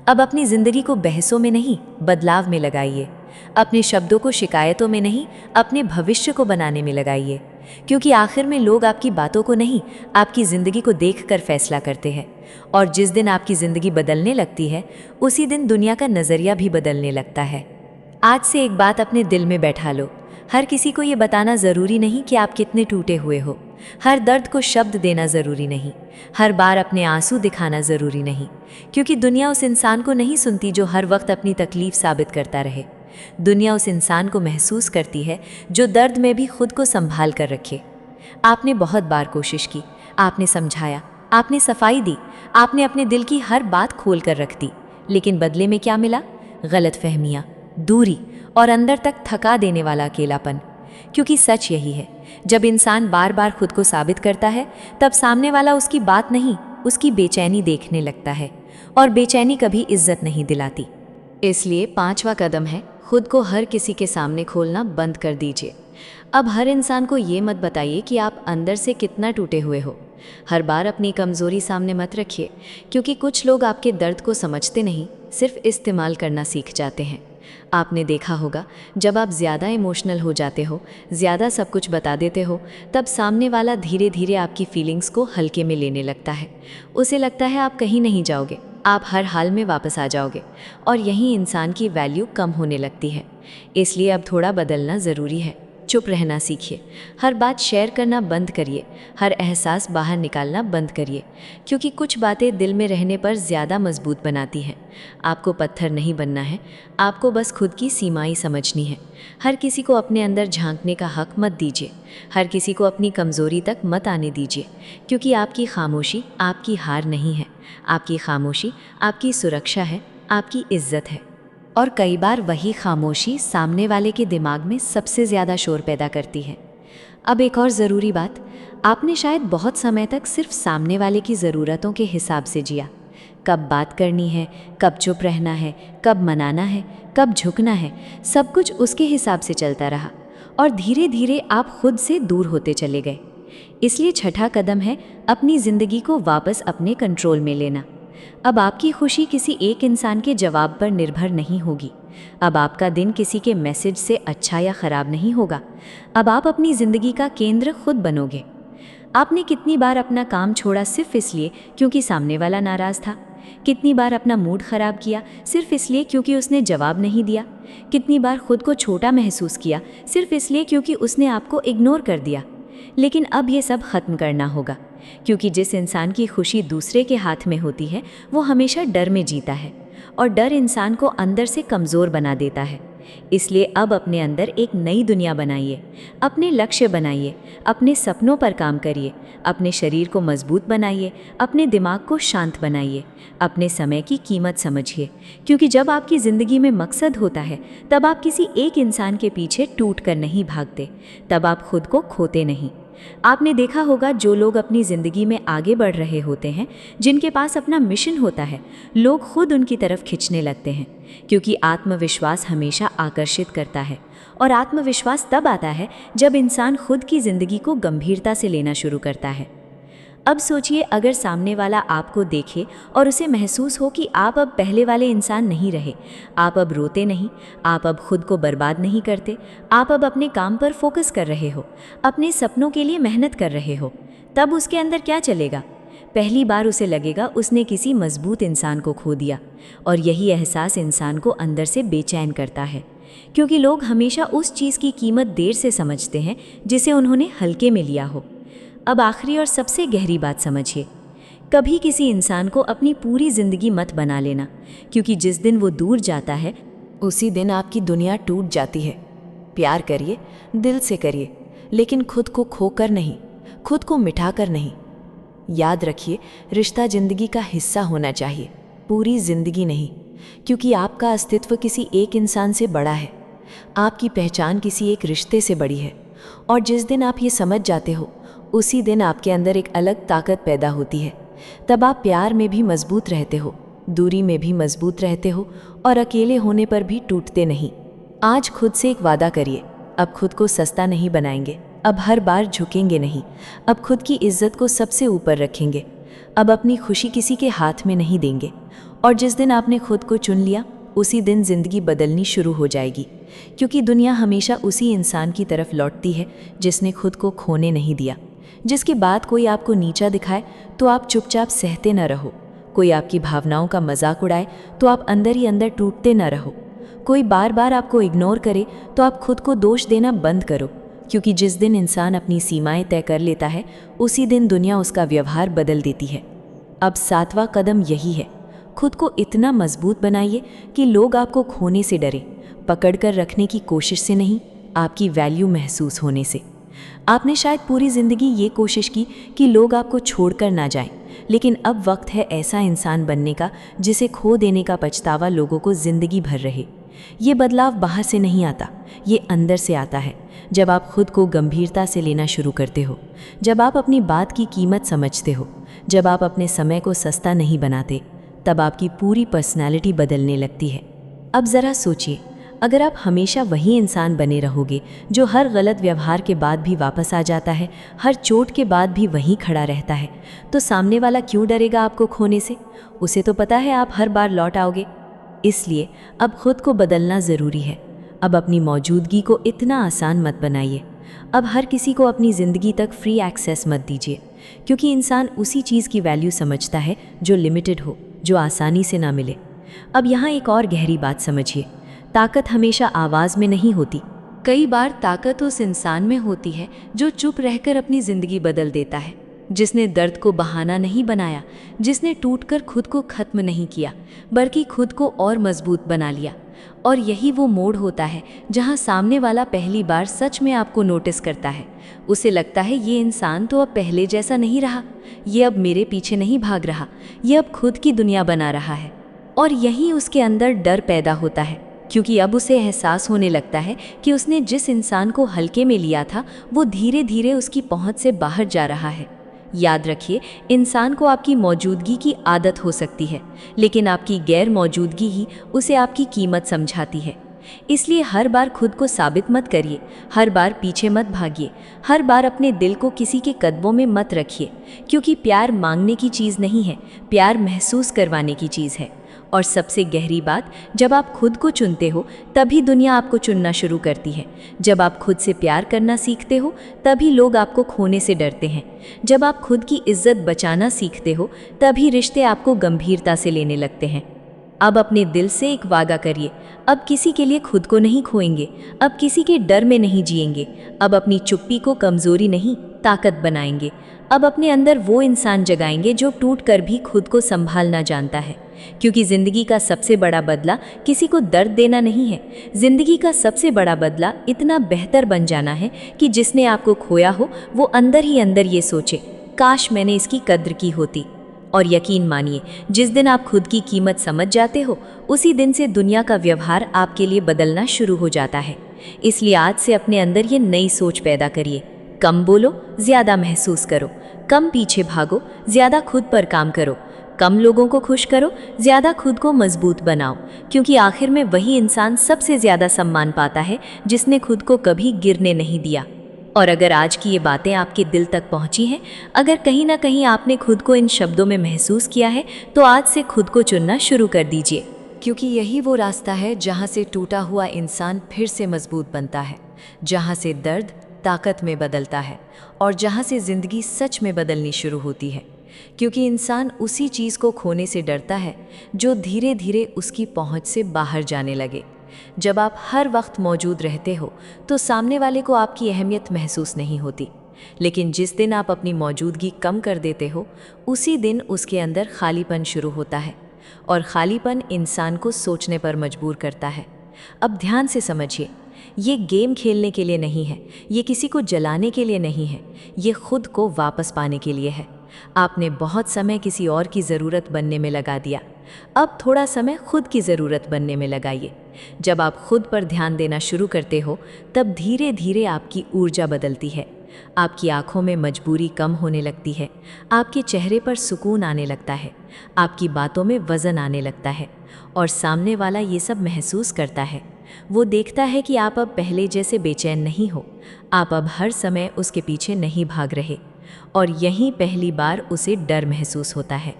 अब अपनी ज़िंदगी को बहसों में नहीं, बदलाव में लगाइए। अपने शब्दों को शिकायतों में नहीं, अपने भविष्य को बनाने में लगाइए, क्योंकि आखिर में लोग आपकी बातों को नहीं, आपकी ज़िंदगी को देखकर फैसला करते हैं। और जिस दिन आपकी ज़िंदगी बदलने लगती है उसी दिन दुनिया का नज़रिया भी बदलने लगता है। आज से एक बात अपने दिल में बैठा लो, हर किसी को ये बताना ज़रूरी नहीं कि आप कितने टूटे हुए हो, हर दर्द को शब्द देना ज़रूरी नहीं, हर बार अपने आंसू दिखाना ज़रूरी नहीं, क्योंकि दुनिया उस इंसान को नहीं सुनती जो हर वक्त अपनी तकलीफ़ साबित करता रहे। दुनिया उस इंसान को महसूस करती है जो दर्द में भी खुद को संभाल कर रखे। आपने बहुत बार कोशिश की, आपने समझाया, आपने सफाई दी, आपने अपने दिल की हर बात खोल कर रख दी, लेकिन बदले में क्या मिला? गलतफहमियाँ, दूरी और अंदर तक थका देने वाला अकेलापन। क्योंकि सच यही है, जब इंसान बार बार खुद को साबित करता है तब सामने वाला उसकी बात नहीं, उसकी बेचैनी देखने लगता है, और बेचैनी कभी इज्जत नहीं दिलाती। इसलिए 5वां कदम है, खुद को हर किसी के सामने खोलना बंद कर दीजिए। अब हर इंसान को ये मत बताइए कि आप अंदर से कितना टूटे हुए हो। हर बार अपनी कमज़ोरी सामने मत रखिए, क्योंकि कुछ लोग आपके दर्द को समझते नहीं, सिर्फ इस्तेमाल करना सीख जाते हैं। आपने देखा होगा, जब आप ज़्यादा इमोशनल हो जाते हो, ज़्यादा सब कुछ बता देते हो, तब सामने वाला धीरे धीरे आपकी फीलिंग्स को हल्के में लेने लगता है। उसे लगता है आप कहीं नहीं जाओगे, आप हर हाल में वापस आ जाओगे, और यही इंसान की वैल्यू कम होने लगती है। इसलिए अब थोड़ा बदलना ज़रूरी है। चुप रहना सीखिए, हर बात शेयर करना बंद करिए, हर एहसास बाहर निकालना बंद करिए, क्योंकि कुछ बातें दिल में रहने पर ज़्यादा मजबूत बनाती हैं। आपको पत्थर नहीं बनना है, आपको बस खुद की सीमाएं समझनी है। हर किसी को अपने अंदर झांकने का हक मत दीजिए, हर किसी को अपनी कमज़ोरी तक मत आने दीजिए, क्योंकि आपकी खामोशी आपकी हार नहीं है, आपकी खामोशी आपकी सुरक्षा है, आपकी इज्जत है। और कई बार वही खामोशी सामने वाले के दिमाग में सबसे ज़्यादा शोर पैदा करती है। अब एक और ज़रूरी बात, आपने शायद बहुत समय तक सिर्फ सामने वाले की ज़रूरतों के हिसाब से जिया। कब बात करनी है, कब चुप रहना है, कब मनाना है, कब झुकना है, सब कुछ उसके हिसाब से चलता रहा, और धीरे धीरे आप खुद से दूर होते चले गए। इसलिए छठा कदम है अपनी ज़िंदगी को वापस अपने कंट्रोल में लेना। अब आपकी खुशी किसी एक इंसान के जवाब पर निर्भर नहीं होगी। अब आपका दिन किसी के मैसेज से अच्छा या ख़राब नहीं होगा। अब आप अपनी ज़िंदगी का केंद्र खुद बनोगे। आपने कितनी बार अपना काम छोड़ा सिर्फ इसलिए क्योंकि सामने वाला नाराज़ था? कितनी बार अपना मूड ख़राब किया सिर्फ इसलिए क्योंकि उसने जवाब नहीं दिया? कितनी बार खुद को छोटा महसूस किया सिर्फ इसलिए क्योंकि उसने आपको इग्नोर कर दिया? लेकिन अब ये सब ख़त्म करना होगा, क्योंकि जिस इंसान की खुशी दूसरे के हाथ में होती है वो हमेशा डर में जीता है, और डर इंसान को अंदर से कमज़ोर बना देता है। इसलिए अब अपने अंदर एक नई दुनिया बनाइए, अपने लक्ष्य बनाइए, अपने सपनों पर काम करिए, अपने शरीर को मजबूत बनाइए, अपने दिमाग को शांत बनाइए, अपने समय की कीमत समझिए, क्योंकि जब आपकी ज़िंदगी में मकसद होता है तब आप किसी एक इंसान के पीछे टूट कर नहीं भागते, तब आप खुद को खोते नहीं। आपने देखा होगा, जो लोग अपनी ज़िंदगी में आगे बढ़ रहे होते हैं, जिनके पास अपना मिशन होता है, लोग खुद उनकी तरफ खिंचने लगते हैं, क्योंकि आत्मविश्वास हमेशा आकर्षित करता है, और आत्मविश्वास तब आता है जब इंसान खुद की ज़िंदगी को गंभीरता से लेना शुरू करता है। अब सोचिए, अगर सामने वाला आपको देखे और उसे महसूस हो कि आप अब पहले वाले इंसान नहीं रहे, आप अब रोते नहीं, आप अब खुद को बर्बाद नहीं करते, आप अब अपने काम पर फोकस कर रहे हो, अपने सपनों के लिए मेहनत कर रहे हो, तब उसके अंदर क्या चलेगा? पहली बार उसे लगेगा उसने किसी मजबूत इंसान को खो दिया, और यही एहसास इंसान को अंदर से बेचैन करता है, क्योंकि लोग हमेशा उस चीज़ की कीमत देर से समझते हैं जिसे उन्होंने हल्के में लिया हो। अब आखिरी और सबसे गहरी बात समझिए, कभी किसी इंसान को अपनी पूरी ज़िंदगी मत बना लेना, क्योंकि जिस दिन वो दूर जाता है उसी दिन आपकी दुनिया टूट जाती है। प्यार करिए, दिल से करिए, लेकिन खुद को खोकर नहीं, खुद को मिटाकर नहीं। याद रखिए, रिश्ता जिंदगी का हिस्सा होना चाहिए, पूरी जिंदगी नहीं, क्योंकि आपका अस्तित्व किसी एक इंसान से बड़ा है, आपकी पहचान किसी एक रिश्ते से बड़ी है। और जिस दिन आप ये समझ जाते हो, उसी दिन आपके अंदर एक अलग ताकत पैदा होती है। तब आप प्यार में भी मजबूत रहते हो, दूरी में भी मजबूत रहते हो, और अकेले होने पर भी टूटते नहीं। आज खुद से एक वादा करिए, अब खुद को सस्ता नहीं बनाएंगे, अब हर बार झुकेंगे नहीं, अब खुद की इज्जत को सबसे ऊपर रखेंगे, अब अपनी खुशी किसी के हाथ में नहीं देंगे। और जिस दिन आपने खुद को चुन लिया, उसी दिन जिंदगी बदलनी शुरू हो जाएगी, क्योंकि दुनिया हमेशा उसी इंसान की तरफ लौटती है जिसने खुद को खोने नहीं दिया। जिसके बाद कोई आपको नीचा दिखाए तो आप चुपचाप सहते न रहो, कोई आपकी भावनाओं का मजाक उड़ाए तो आप अंदर ही अंदर टूटते न रहो, कोई बार बार आपको इग्नोर करे तो आप खुद को दोष देना बंद करो, क्योंकि जिस दिन इंसान अपनी सीमाएं तय कर लेता है, उसी दिन दुनिया उसका व्यवहार बदल देती है। अब 7वां कदम यही है, खुद को इतना मजबूत बनाइए कि लोग आपको खोने से डरे, पकड़कर रखने की कोशिश से नहीं, आपकी वैल्यू महसूस होने से। आपने शायद पूरी ज़िंदगी ये कोशिश की कि लोग आपको छोड़कर ना जाएं, लेकिन अब वक्त है ऐसा इंसान बनने का जिसे खो देने का पछतावा लोगों को ज़िंदगी भर रहे। ये बदलाव बाहर से नहीं आता, ये अंदर से आता है। जब आप खुद को गंभीरता से लेना शुरू करते हो, जब आप अपनी बात की कीमत समझते हो, जब आप अपने समय को सस्ता नहीं बनाते, तब आपकी पूरी पर्सनैलिटी बदलने लगती है। अब ज़रा सोचिए, अगर आप हमेशा वही इंसान बने रहोगे जो हर गलत व्यवहार के बाद भी वापस आ जाता है, हर चोट के बाद भी वहीं खड़ा रहता है, तो सामने वाला क्यों डरेगा आपको खोने से? उसे तो पता है आप हर बार लौट आओगे। इसलिए अब खुद को बदलना ज़रूरी है। अब अपनी मौजूदगी को इतना आसान मत बनाइए। अब हर किसी को अपनी ज़िंदगी तक फ्री एक्सेस मत दीजिए, क्योंकि इंसान उसी चीज़ की वैल्यू समझता है जो लिमिटेड हो, जो आसानी से ना मिले। अब यहाँ एक और गहरी बात समझिए, ताकत हमेशा आवाज़ में नहीं होती। कई बार ताकत उस इंसान में होती है जो चुप रहकर अपनी ज़िंदगी बदल देता है, जिसने दर्द को बहाना नहीं बनाया, जिसने टूटकर खुद को ख़त्म नहीं किया, बल्कि खुद को और मजबूत बना लिया। और यही वो मोड़ होता है जहाँ सामने वाला पहली बार सच में आपको नोटिस करता है। उसे लगता है ये इंसान तो अब पहले जैसा नहीं रहा, ये अब मेरे पीछे नहीं भाग रहा, ये अब खुद की दुनिया बना रहा है। और यहीं उसके अंदर डर पैदा होता है, क्योंकि अब उसे एहसास होने लगता है कि उसने जिस इंसान को हल्के में लिया था, वो धीरे धीरे उसकी पहुंच से बाहर जा रहा है। याद रखिए, इंसान को आपकी मौजूदगी की आदत हो सकती है, लेकिन आपकी गैर मौजूदगी ही उसे आपकी कीमत समझाती है। इसलिए हर बार खुद को साबित मत करिए, हर बार पीछे मत भागिए, हर बार अपने दिल को किसी के कदमों में मत रखिए, क्योंकि प्यार मांगने की चीज़ नहीं है, प्यार महसूस करवाने की चीज़ है। और सबसे गहरी बात, जब आप खुद को चुनते हो तभी दुनिया आपको चुनना शुरू करती है। जब आप खुद से प्यार करना सीखते हो तभी लोग आपको खोने से डरते हैं। जब आप खुद की इज्जत बचाना सीखते हो तभी रिश्ते आपको गंभीरता से लेने लगते हैं। अब अपने दिल से एक वादा करिए, अब किसी के लिए खुद को नहीं खोएंगे, अब किसी के डर में नहीं जिएंगे, अब अपनी चुप्पी को कमज़ोरी नहीं ताकत बनाएंगे, अब अपने अंदर वो इंसान जगाएंगे जो टूट कर भी खुद को संभालना जानता है। क्योंकि ज़िंदगी का सबसे बड़ा बदला किसी को दर्द देना नहीं है, ज़िंदगी का सबसे बड़ा बदला इतना बेहतर बन जाना है कि जिसने आपको खोया हो वो अंदर ही अंदर ये सोचे, काश मैंने इसकी कद्र की होती। और यकीन मानिए, जिस दिन आप खुद की कीमत समझ जाते हो, उसी दिन से दुनिया का व्यवहार आपके लिए बदलना शुरू हो जाता है। इसलिए आज से अपने अंदर ये नई सोच पैदा करिए, कम बोलो, ज़्यादा महसूस करो, कम पीछे भागो, ज़्यादा खुद पर काम करो, कम लोगों को खुश करो, ज़्यादा खुद को मजबूत बनाओ, क्योंकि आखिर में वही इंसान सबसे ज़्यादा सम्मान पाता है जिसने खुद को कभी गिरने नहीं दिया। और अगर आज की ये बातें आपके दिल तक पहुंची हैं, अगर कहीं ना कहीं आपने खुद को इन शब्दों में महसूस किया है, तो आज से खुद को चुनना शुरू कर दीजिए, क्योंकि यही वो रास्ता है जहां से टूटा हुआ इंसान फिर से मजबूत बनता है, जहां से दर्द ताकत में बदलता है और जहां से ज़िंदगी सच में बदलनी शुरू होती है। क्योंकि इंसान उसी चीज़ को खोने से डरता है जो धीरे धीरे उसकी पहुंच से बाहर जाने लगे। जब आप हर वक्त मौजूद रहते हो तो सामने वाले को आपकी अहमियत महसूस नहीं होती, लेकिन जिस दिन आप अपनी मौजूदगी कम कर देते हो, उसी दिन उसके अंदर खालीपन शुरू होता है, और खालीपन इंसान को सोचने पर मजबूर करता है। अब ध्यान से समझिए, ये गेम खेलने के लिए नहीं है, ये किसी को जलाने के लिए नहीं है, ये खुद को वापस पाने के लिए है। आपने बहुत समय किसी और की ज़रूरत बनने में लगा दिया, अब थोड़ा समय खुद की ज़रूरत बनने में लगाइए। जब आप खुद पर ध्यान देना शुरू करते हो, तब धीरे धीरे आपकी ऊर्जा बदलती है। आपकी आंखों में मजबूरी कम होने लगती है, आपके चेहरे पर सुकून आने लगता है, आपकी बातों में वज़न आने लगता है, और सामने वाला ये सब महसूस करता है। वो देखता है कि आप अब पहले जैसे बेचैन नहीं हो, आप अब हर समय उसके पीछे नहीं भाग रहे। और यहीं पहली बार उसे डर महसूस होता है,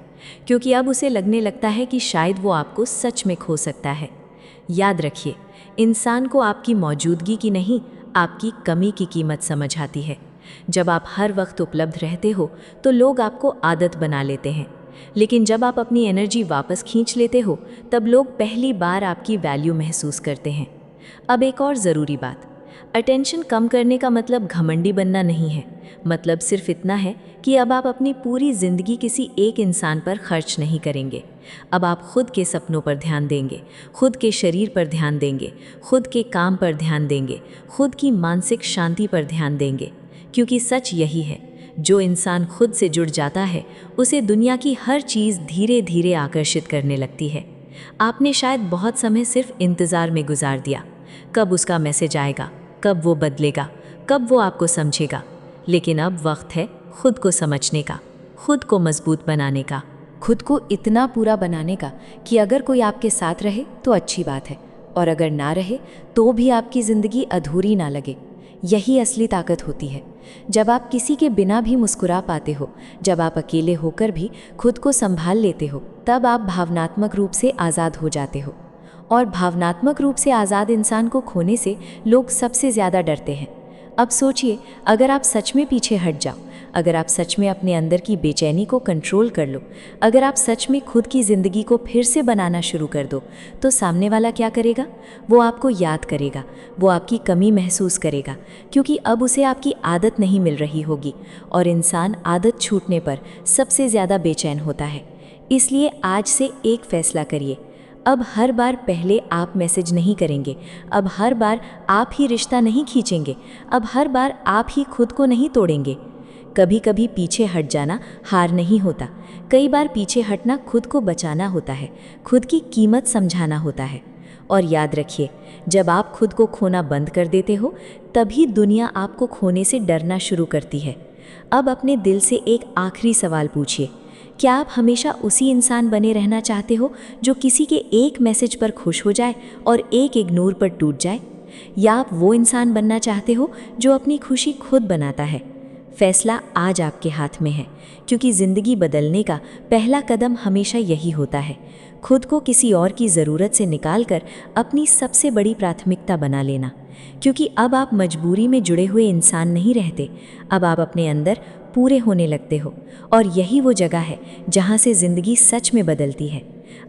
क्योंकि अब उसे लगने लगता है कि शायद वो आपको सच में खो सकता है। याद रखिए, इंसान को आपकी मौजूदगी की नहीं, आपकी कमी की कीमत समझ आती है। जब आप हर वक्त उपलब्ध रहते हो तो लोग आपको आदत बना लेते हैं, लेकिन जब आप अपनी एनर्जी वापस खींच लेते हो तब लोग पहली बार आपकी वैल्यू महसूस करते हैं। अब एक और ज़रूरी बात, अटेंशन कम करने का मतलब घमंडी बनना नहीं है। मतलब सिर्फ इतना है कि अब आप अपनी पूरी ज़िंदगी किसी एक इंसान पर खर्च नहीं करेंगे। अब आप खुद के सपनों पर ध्यान देंगे, खुद के शरीर पर ध्यान देंगे, खुद के काम पर ध्यान देंगे, खुद की मानसिक शांति पर ध्यान देंगे। क्योंकि सच यही है, जो इंसान खुद से जुड़ जाता है उसे दुनिया की हर चीज़ धीरे धीरे आकर्षित करने लगती है। आपने शायद बहुत समय सिर्फ इंतज़ार में गुजार दिया, कब उसका मैसेज आएगा, कब वो बदलेगा, कब वो आपको समझेगा। लेकिन अब वक्त है खुद को समझने का, खुद को मजबूत बनाने का, खुद को इतना पूरा बनाने का कि अगर कोई आपके साथ रहे तो अच्छी बात है, और अगर ना रहे तो भी आपकी ज़िंदगी अधूरी ना लगे। यही असली ताकत होती है। जब आप किसी के बिना भी मुस्कुरा पाते हो, जब आप अकेले होकर भी खुद को संभाल लेते हो, तब आप भावनात्मक रूप से आज़ाद हो जाते हो। और भावनात्मक रूप से आज़ाद इंसान को खोने से लोग सबसे ज़्यादा डरते हैं। अब सोचिए, अगर आप सच में पीछे हट जाओ, अगर आप सच में अपने अंदर की बेचैनी को कंट्रोल कर लो, अगर आप सच में खुद की ज़िंदगी को फिर से बनाना शुरू कर दो, तो सामने वाला क्या करेगा? वो आपको याद करेगा, वो आपकी कमी महसूस करेगा, क्योंकि अब उसे आपकी आदत नहीं मिल रही होगी। और इंसान आदत छूटने पर सबसे ज़्यादा बेचैन होता है। इसलिए आज से एक फ़ैसला करिए, अब हर बार पहले आप मैसेज नहीं करेंगे, अब हर बार आप ही रिश्ता नहीं खींचेंगे, अब हर बार आप ही खुद को नहीं तोड़ेंगे। कभी कभी पीछे हट जाना हार नहीं होता, कई बार पीछे हटना खुद को बचाना होता है, खुद की कीमत समझाना होता है। और याद रखिए, जब आप खुद को खोना बंद कर देते हो, तभी दुनिया आपको खोने से डरना शुरू करती है। अब अपने दिल से एक आखिरी सवाल पूछिए, क्या आप हमेशा उसी इंसान बने रहना चाहते हो जो किसी के एक मैसेज पर खुश हो जाए और एक इग्नोर पर टूट जाए, या आप वो इंसान बनना चाहते हो जो अपनी खुशी खुद बनाता है? फैसला आज आपके हाथ में है, क्योंकि ज़िंदगी बदलने का पहला कदम हमेशा यही होता है, खुद को किसी और की ज़रूरत से निकालकर अपनी सबसे बड़ी प्राथमिकता बना लेना। क्योंकि अब आप मजबूरी में जुड़े हुए इंसान नहीं रहते, अब आप अपने अंदर पूरे होने लगते हो, और यही वो जगह है जहाँ से ज़िंदगी सच में बदलती है।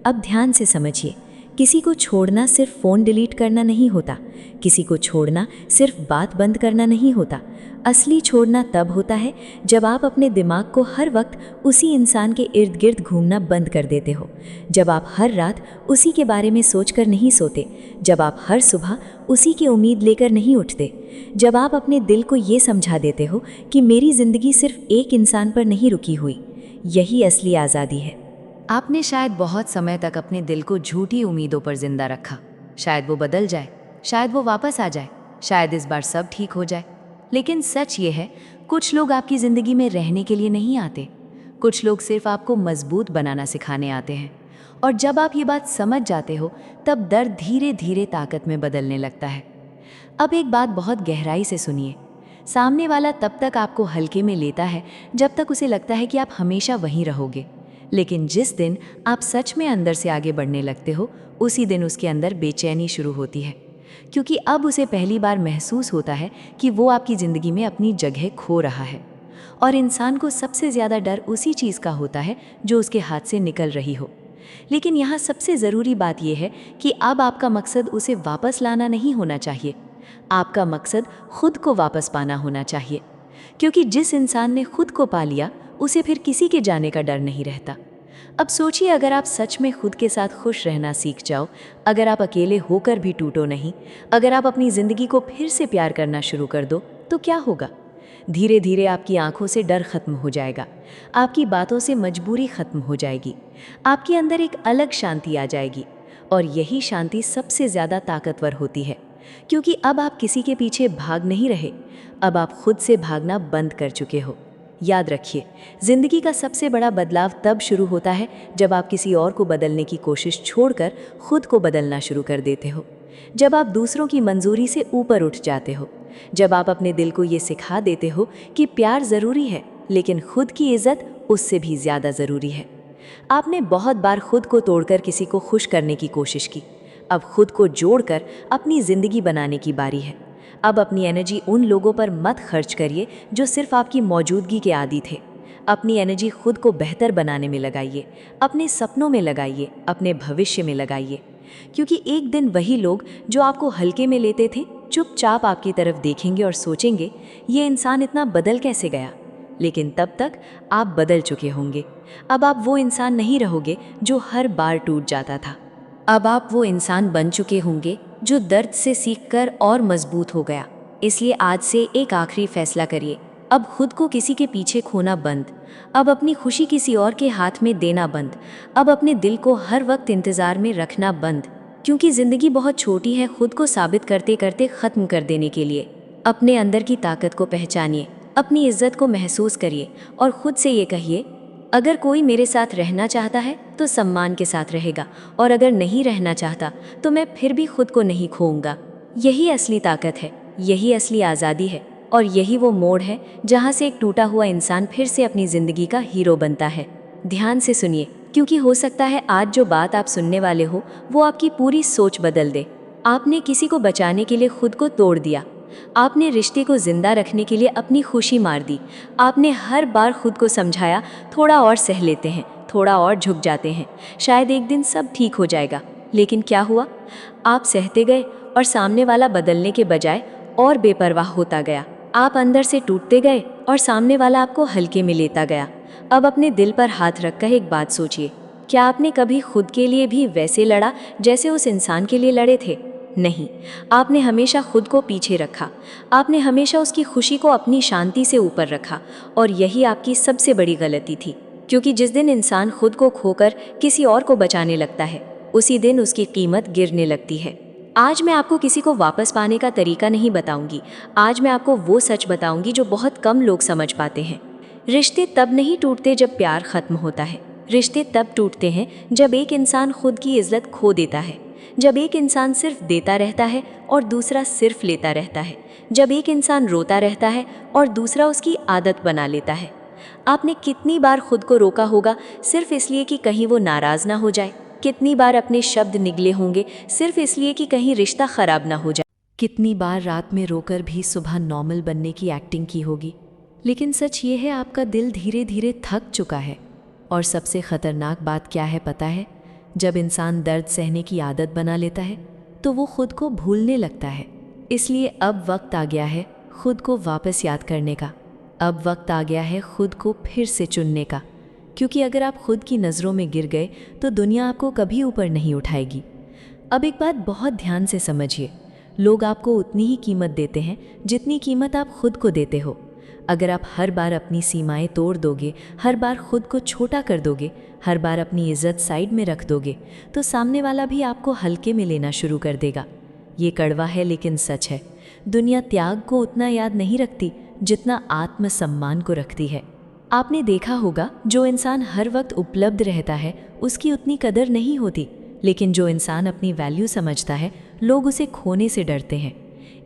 अब ध्यान से समझिए, किसी को छोड़ना सिर्फ फ़ोन डिलीट करना नहीं होता, किसी को छोड़ना सिर्फ बात बंद करना नहीं होता। असली छोड़ना तब होता है जब आप अपने दिमाग को हर वक्त उसी इंसान के इर्द गिर्द घूमना बंद कर देते हो, जब आप हर रात उसी के बारे में सोचकर नहीं सोते, जब आप हर सुबह उसी की उम्मीद लेकर नहीं उठते, जब आप अपने दिल को ये समझा देते हो कि मेरी ज़िंदगी सिर्फ एक इंसान पर नहीं रुकी हुई। यही असली आज़ादी है। आपने शायद बहुत समय तक अपने दिल को झूठी उम्मीदों पर जिंदा रखा। शायद वो बदल जाए, शायद वो वापस आ जाए, शायद इस बार सब ठीक हो जाए। लेकिन सच ये है, कुछ लोग आपकी ज़िंदगी में रहने के लिए नहीं आते, कुछ लोग सिर्फ आपको मजबूत बनाना सिखाने आते हैं। और जब आप ये बात समझ जाते हो, तब दर्द धीरे धीरे ताकत में बदलने लगता है। अब एक बात बहुत गहराई से सुनिए, सामने वाला तब तक आपको हल्के में लेता है जब तक उसे लगता है कि आप हमेशा वहीं रहोगे। लेकिन जिस दिन आप सच में अंदर से आगे बढ़ने लगते हो, उसी दिन उसके अंदर बेचैनी शुरू होती है, क्योंकि अब उसे पहली बार महसूस होता है कि वो आपकी ज़िंदगी में अपनी जगह खो रहा है। और इंसान को सबसे ज़्यादा डर उसी चीज़ का होता है जो उसके हाथ से निकल रही हो। लेकिन यहाँ सबसे ज़रूरी बात यह है कि अब आपका मकसद उसे वापस लाना नहीं होना चाहिए, आपका मकसद खुद को वापस पाना होना चाहिए। क्योंकि जिस इंसान ने खुद को पा लिया, उसे फिर किसी के जाने का डर नहीं रहता। अब सोचिए, अगर आप सच में खुद के साथ खुश रहना सीख जाओ, अगर आप अकेले होकर भी टूटो नहीं, अगर आप अपनी ज़िंदगी को फिर से प्यार करना शुरू कर दो, तो क्या होगा? धीरे धीरे आपकी आंखों से डर खत्म हो जाएगा, आपकी बातों से मजबूरी खत्म हो जाएगी, आपके अंदर एक अलग शांति आ जाएगी। और यही शांति सबसे ज़्यादा ताकतवर होती है, क्योंकि अब आप किसी के पीछे भाग नहीं रहे, अब आप खुद से भागना बंद कर चुके हो। याद रखिए, ज़िंदगी का सबसे बड़ा बदलाव तब शुरू होता है जब आप किसी और को बदलने की कोशिश छोड़कर खुद को बदलना शुरू कर देते हो, जब आप दूसरों की मंजूरी से ऊपर उठ जाते हो, जब आप अपने दिल को ये सिखा देते हो कि प्यार ज़रूरी है, लेकिन खुद की इज्जत उससे भी ज़्यादा ज़रूरी है। आपने बहुत बार खुद को तोड़कर किसी को खुश करने की कोशिश की, अब खुद को जोड़कर अपनी ज़िंदगी बनाने की बारी है। अब अपनी एनर्जी उन लोगों पर मत खर्च करिए जो सिर्फ आपकी मौजूदगी के आदी थे। अपनी एनर्जी खुद को बेहतर बनाने में लगाइए, अपने सपनों में लगाइए, अपने भविष्य में लगाइए, क्योंकि एक दिन वही लोग जो आपको हल्के में लेते थे चुपचाप आपकी तरफ देखेंगे और सोचेंगे, ये इंसान इतना बदल कैसे गया। लेकिन तब तक आप बदल चुके होंगे। अब आप वो इंसान नहीं रहोगे जो हर बार टूट जाता था। अब आप वो इंसान बन चुके होंगे जो दर्द से सीखकर और मजबूत हो गया। इसलिए आज से एक आखिरी फैसला करिए, अब खुद को किसी के पीछे खोना बंद, अब अपनी खुशी किसी और के हाथ में देना बंद, अब अपने दिल को हर वक्त इंतज़ार में रखना बंद, क्योंकि ज़िंदगी बहुत छोटी है खुद को साबित करते करते ख़त्म कर देने के लिए। अपने अंदर की ताकत को पहचानिए, अपनी इज्जत को महसूस करिए और खुद से ये कहिए, अगर कोई मेरे साथ रहना चाहता है तो सम्मान के साथ रहेगा, और अगर नहीं रहना चाहता तो मैं फिर भी खुद को नहीं खोऊंगा। यही असली ताकत है, यही असली आज़ादी है, और यही वो मोड़ है जहाँ से एक टूटा हुआ इंसान फिर से अपनी ज़िंदगी का हीरो बनता है। ध्यान से सुनिए, क्योंकि हो सकता है आज जो बात आप सुनने वाले हो वो आपकी पूरी सोच बदल दे। आपने किसी को बचाने के लिए खुद को तोड़ दिया, आपने रिश्ते को जिंदा रखने के लिए अपनी खुशी मार दी, आपने हर बार खुद को समझाया थोड़ा और सह लेते हैं, थोड़ा और झुक जाते हैं, शायद एक दिन सब ठीक हो जाएगा। लेकिन क्या हुआ? आप सहते गए और सामने वाला बदलने के बजाय और बेपरवाह होता गया। आप अंदर से टूटते गए और सामने वाला आपको हल्के में लेता गया। अब अपने दिल पर हाथ रखकर एक बात सोचिए, क्या आपने कभी खुद के लिए भी वैसे लड़ा जैसे उस इंसान के लिए लड़े थे? नहीं, आपने हमेशा खुद को पीछे रखा, आपने हमेशा उसकी खुशी को अपनी शांति से ऊपर रखा, और यही आपकी सबसे बड़ी गलती थी। क्योंकि जिस दिन इंसान खुद को खोकर किसी और को बचाने लगता है, उसी दिन उसकी कीमत गिरने लगती है। आज मैं आपको किसी को वापस पाने का तरीका नहीं बताऊंगी, आज मैं आपको वो सच बताऊंगी जो बहुत कम लोग समझ पाते हैं। रिश्ते तब नहीं टूटते जब प्यार खत्म होता है, रिश्ते तब टूटते हैं जब एक इंसान खुद की इज्जत खो देता है, जब एक इंसान सिर्फ देता रहता है और दूसरा सिर्फ लेता रहता है, जब एक इंसान रोता रहता है और दूसरा उसकी आदत बना लेता है। आपने कितनी बार खुद को रोका होगा सिर्फ इसलिए कि कहीं वो नाराज़ ना हो जाए? कितनी बार अपने शब्द निगले होंगे सिर्फ इसलिए कि कहीं रिश्ता ख़राब ना हो जाए? कितनी बार रात में रोकर भी सुबह नॉर्मल बनने की एक्टिंग की होगी? लेकिन सच ये है, आपका दिल धीरे धीरे थक चुका है। और सबसे ख़तरनाक बात क्या है पता है? जब इंसान दर्द सहने की आदत बना लेता है तो वो खुद को भूलने लगता है। इसलिए अब वक्त आ गया है खुद को वापस याद करने का, अब वक्त आ गया है खुद को फिर से चुनने का, क्योंकि अगर आप खुद की नज़रों में गिर गए तो दुनिया आपको कभी ऊपर नहीं उठाएगी। अब एक बात बहुत ध्यान से समझिए, लोग आपको उतनी ही कीमत देते हैं जितनी कीमत आप खुद को देते हो। अगर आप हर बार अपनी सीमाएं तोड़ दोगे, हर बार खुद को छोटा कर दोगे, हर बार अपनी इज्जत साइड में रख दोगे, तो सामने वाला भी आपको हल्के में लेना शुरू कर देगा। ये कड़वा है लेकिन सच है, दुनिया त्याग को उतना याद नहीं रखती जितना आत्मसम्मान को रखती है। आपने देखा होगा, जो इंसान हर वक्त उपलब्ध रहता है उसकी उतनी कदर नहीं होती, लेकिन जो इंसान अपनी वैल्यू समझता है लोग उसे खोने से डरते हैं।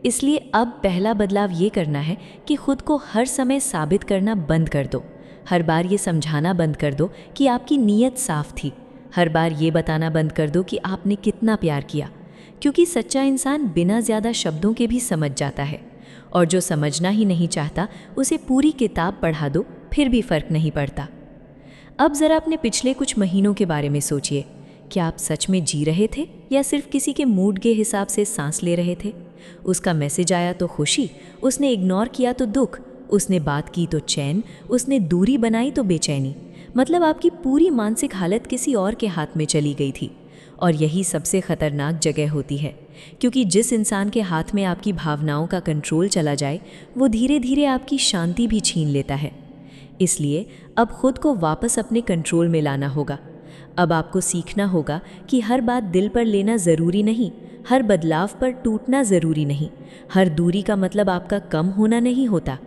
इसलिए अब पहला बदलाव ये करना है कि खुद को हर समय साबित करना बंद कर दो। हर बार ये समझाना बंद कर दो कि आपकी नीयत साफ थी। हर बार ये बताना बंद कर दो कि आपने कितना प्यार किया, क्योंकि सच्चा इंसान बिना ज़्यादा शब्दों के भी समझ जाता है, और जो समझना ही नहीं चाहता उसे पूरी किताब पढ़ा दो फिर भी फ़र्क नहीं पड़ता। अब ज़रा अपने पिछले कुछ महीनों के बारे में सोचिए, क्या आप सच में जी रहे थे या सिर्फ किसी के मूड के हिसाब से सांस ले रहे थे? उसका मैसेज आया तो खुशी, उसने इग्नोर किया तो दुख, उसने बात की तो चैन, उसने दूरी बनाई तो बेचैनी। मतलब आपकी पूरी मानसिक हालत किसी और के हाथ में चली गई थी। और यही सबसे खतरनाक जगह होती है, क्योंकि जिस इंसान के हाथ में आपकी भावनाओं का कंट्रोल चला जाए, वो धीरे धीरे आपकी शांति भी छीन लेता है। इसलिए अब खुद को वापस अपने कंट्रोल में लाना होगा। अब आपको सीखना होगा कि हर बात दिल पर लेना ज़रूरी नहीं, हर बदलाव पर टूटना ज़रूरी नहीं, हर दूरी का मतलब आपका कम होना नहीं होता।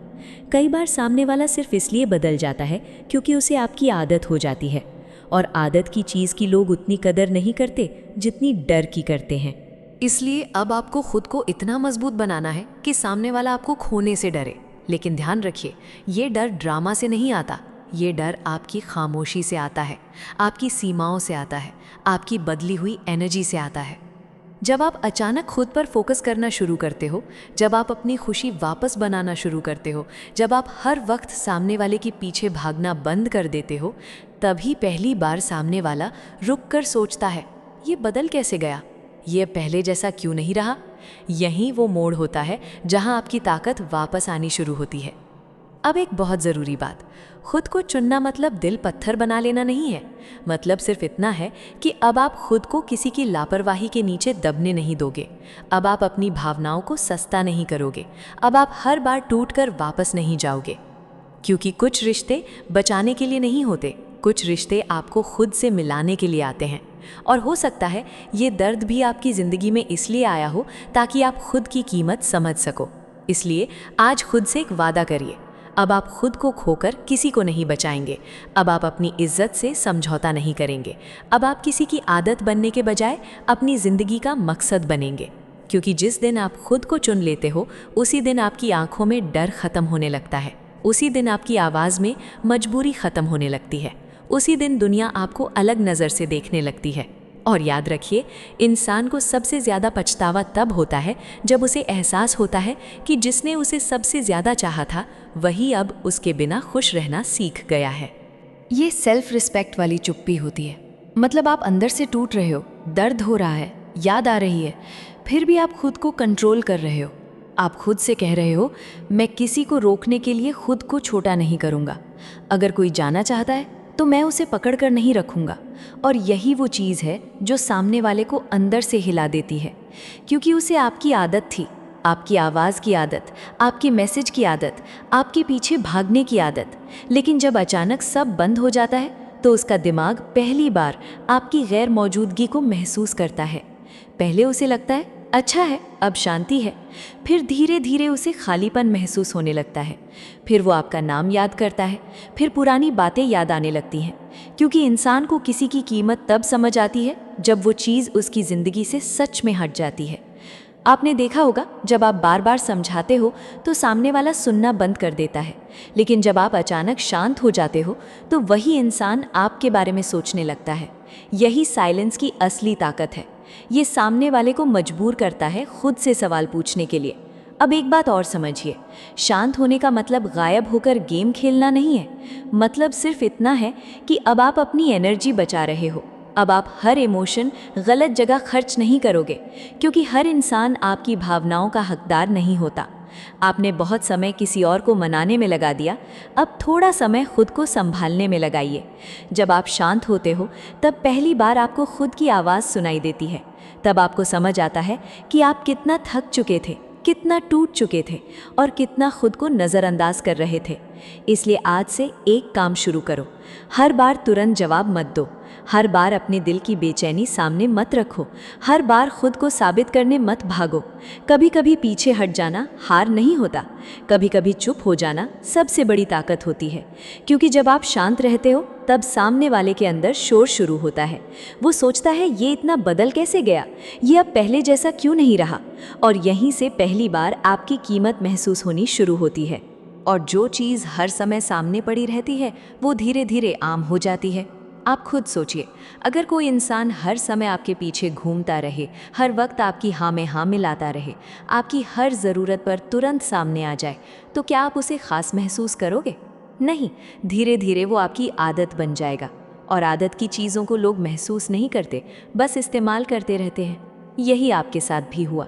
कई बार सामने वाला सिर्फ इसलिए बदल जाता है क्योंकि उसे आपकी आदत हो जाती है, और आदत की चीज़ की लोग उतनी कदर नहीं करते जितनी डर की करते हैं। इसलिए अब आपको खुद को इतना मजबूत बनाना है कि सामने वाला आपको खोने से डरे। लेकिन ध्यान रखिए, ये डर ड्रामा से नहीं आता, ये डर आपकी खामोशी से आता है, आपकी सीमाओं से आता है, आपकी बदली हुई एनर्जी से आता है। जब आप अचानक खुद पर फोकस करना शुरू करते हो, जब आप अपनी खुशी वापस बनाना शुरू करते हो, जब आप हर वक्त सामने वाले के पीछे भागना बंद कर देते हो, तभी पहली बार सामने वाला रुक कर सोचता है, ये बदल कैसे गया, ये पहले जैसा क्यों नहीं रहा। यही वो मोड़ होता है जहां आपकी ताकत वापस आनी शुरू होती है। अब एक बहुत ज़रूरी बात, खुद को चुनना मतलब दिल पत्थर बना लेना नहीं है। मतलब सिर्फ इतना है कि अब आप खुद को किसी की लापरवाही के नीचे दबने नहीं दोगे। अब आप अपनी भावनाओं को सस्ता नहीं करोगे। अब आप हर बार टूटकर वापस नहीं जाओगे, क्योंकि कुछ रिश्ते बचाने के लिए नहीं होते, कुछ रिश्ते आपको खुद से मिलाने के लिए आते हैं। और हो सकता है ये दर्द भी आपकी ज़िंदगी में इसलिए आया हो ताकि आप खुद की कीमत समझ सको। इसलिए आज खुद से एक वादा करिए, अब आप खुद को खोकर किसी को नहीं बचाएंगे। अब आप अपनी इज्जत से समझौता नहीं करेंगे। अब आप किसी की आदत बनने के बजाय अपनी ज़िंदगी का मकसद बनेंगे। क्योंकि जिस दिन आप खुद को चुन लेते हो, उसी दिन आपकी आंखों में डर ख़त्म होने लगता है, उसी दिन आपकी आवाज़ में मजबूरी ख़त्म होने लगती है, उसी दिन दुनिया आपको अलग नज़र से देखने लगती है। और याद रखिए, इंसान को सबसे ज़्यादा पछतावा तब होता है जब उसे एहसास होता है कि जिसने उसे सबसे ज़्यादा चाहा था, वही अब उसके बिना खुश रहना सीख गया है। ये सेल्फ रिस्पेक्ट वाली चुप्पी होती है। मतलब आप अंदर से टूट रहे हो, दर्द हो रहा है, याद आ रही है, फिर भी आप खुद को कंट्रोल कर रहे हो। आप खुद से कह रहे हो, मैं किसी को रोकने के लिए खुद को छोटा नहीं करूँगा। अगर कोई जाना चाहता है तो मैं उसे पकड़ कर नहीं रखूँगा। और यही वो चीज़ है जो सामने वाले को अंदर से हिला देती है, क्योंकि उसे आपकी आदत थी, आपकी आवाज़ की आदत, आपके मैसेज की आदत, आपके पीछे भागने की आदत। लेकिन जब अचानक सब बंद हो जाता है तो उसका दिमाग पहली बार आपकी गैर मौजूदगी को महसूस करता है। पहले उसे लगता है अच्छा है, अब शांति है। फिर धीरे धीरे उसे खालीपन महसूस होने लगता है। फिर वो आपका नाम याद करता है, फिर पुरानी बातें याद आने लगती हैं, क्योंकि इंसान को किसी की कीमत तब समझ आती है जब वो चीज़ उसकी ज़िंदगी से सच में हट जाती है। आपने देखा होगा, जब आप बार बार समझाते हो तो सामने वाला सुनना बंद कर देता है, लेकिन जब आप अचानक शांत हो जाते हो तो वही इंसान आपके बारे में सोचने लगता है। यही साइलेंस की असली ताकत है। ये सामने वाले को मजबूर करता है खुद से सवाल पूछने के लिए। अब एक बात और समझिए, शांत होने का मतलब गायब होकर गेम खेलना नहीं है। मतलब सिर्फ इतना है कि अब आप अपनी एनर्जी बचा रहे हो। अब आप हर इमोशन गलत जगह खर्च नहीं करोगे, क्योंकि हर इंसान आपकी भावनाओं का हकदार नहीं होता। आपने बहुत समय किसी और को मनाने में लगा दिया, अब थोड़ा समय खुद को संभालने में लगाइए। जब आप शांत होते हो तब पहली बार आपको खुद की आवाज़ सुनाई देती है। तब आपको समझ आता है कि आप कितना थक चुके थे, कितना टूट चुके थे और कितना खुद को नज़रअंदाज कर रहे थे। इसलिए आज से एक काम शुरू करो, हर बार तुरंत जवाब मत दो, हर बार अपने दिल की बेचैनी सामने मत रखो, हर बार खुद को साबित करने मत भागो। कभी कभी पीछे हट जाना हार नहीं होता, कभी कभी चुप हो जाना सबसे बड़ी ताकत होती है। क्योंकि जब आप शांत रहते हो तब सामने वाले के अंदर शोर शुरू होता है। वो सोचता है ये इतना बदल कैसे गया, ये अब पहले जैसा क्यों नहीं रहा। और यहीं से पहली बार आपकी कीमत महसूस होनी शुरू होती है। और जो चीज़ हर समय सामने पड़ी रहती है वो धीरे धीरे आम हो जाती है। आप खुद सोचिए, अगर कोई इंसान हर समय आपके पीछे घूमता रहे, हर वक्त आपकी हाँ में हाँ मिलाता रहे, आपकी हर ज़रूरत पर तुरंत सामने आ जाए, तो क्या आप उसे ख़ास महसूस करोगे? नहीं, धीरे धीरे वो आपकी आदत बन जाएगा। और आदत की चीज़ों को लोग महसूस नहीं करते, बस इस्तेमाल करते रहते हैं। यही आपके साथ भी हुआ।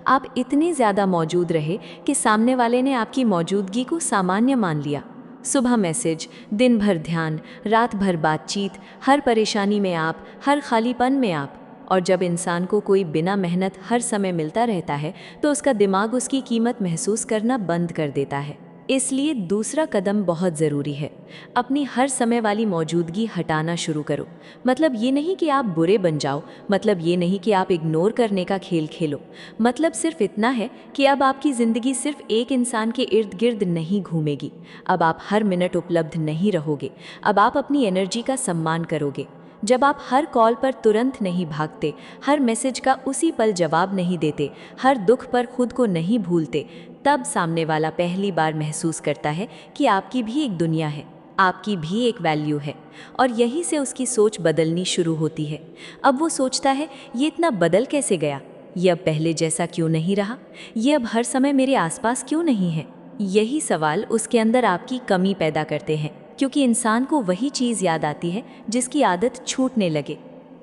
आप इतने ज़्यादा मौजूद रहे कि सामने वाले ने आपकी मौजूदगी को सामान्य मान लिया। सुबह मैसेज, दिन भर ध्यान, रात भर बातचीत, हर परेशानी में आप, हर खालीपन में आप। और जब इंसान को कोई बिना मेहनत हर समय मिलता रहता है तो उसका दिमाग उसकी कीमत महसूस करना बंद कर देता है। इसलिए दूसरा कदम बहुत ज़रूरी है। अपनी हर समय वाली मौजूदगी हटाना शुरू करो। मतलब ये नहीं कि आप बुरे बन जाओ, मतलब ये नहीं कि आप इग्नोर करने का खेल खेलो। मतलब सिर्फ इतना है कि अब आपकी ज़िंदगी सिर्फ एक इंसान के इर्द गिर्द नहीं घूमेगी। अब आप हर मिनट उपलब्ध नहीं रहोगे। अब आप अपनी एनर्जी का सम्मान करोगे। जब आप हर कॉल पर तुरंत नहीं भागते, हर मैसेज का उसी पल जवाब नहीं देते, हर दुख पर खुद को नहीं भूलते, तब सामने वाला पहली बार महसूस करता है कि आपकी भी एक दुनिया है, आपकी भी एक वैल्यू है। और यहीं से उसकी सोच बदलनी शुरू होती है। अब वो सोचता है, ये इतना बदल कैसे गया? ये अब पहले जैसा क्यों नहीं रहा? ये अब हर समय मेरे आसपास क्यों नहीं है? यही सवाल उसके अंदर आपकी कमी पैदा करते हैं, क्योंकि इंसान को वही चीज़ याद आती है जिसकी आदत छूटने लगे।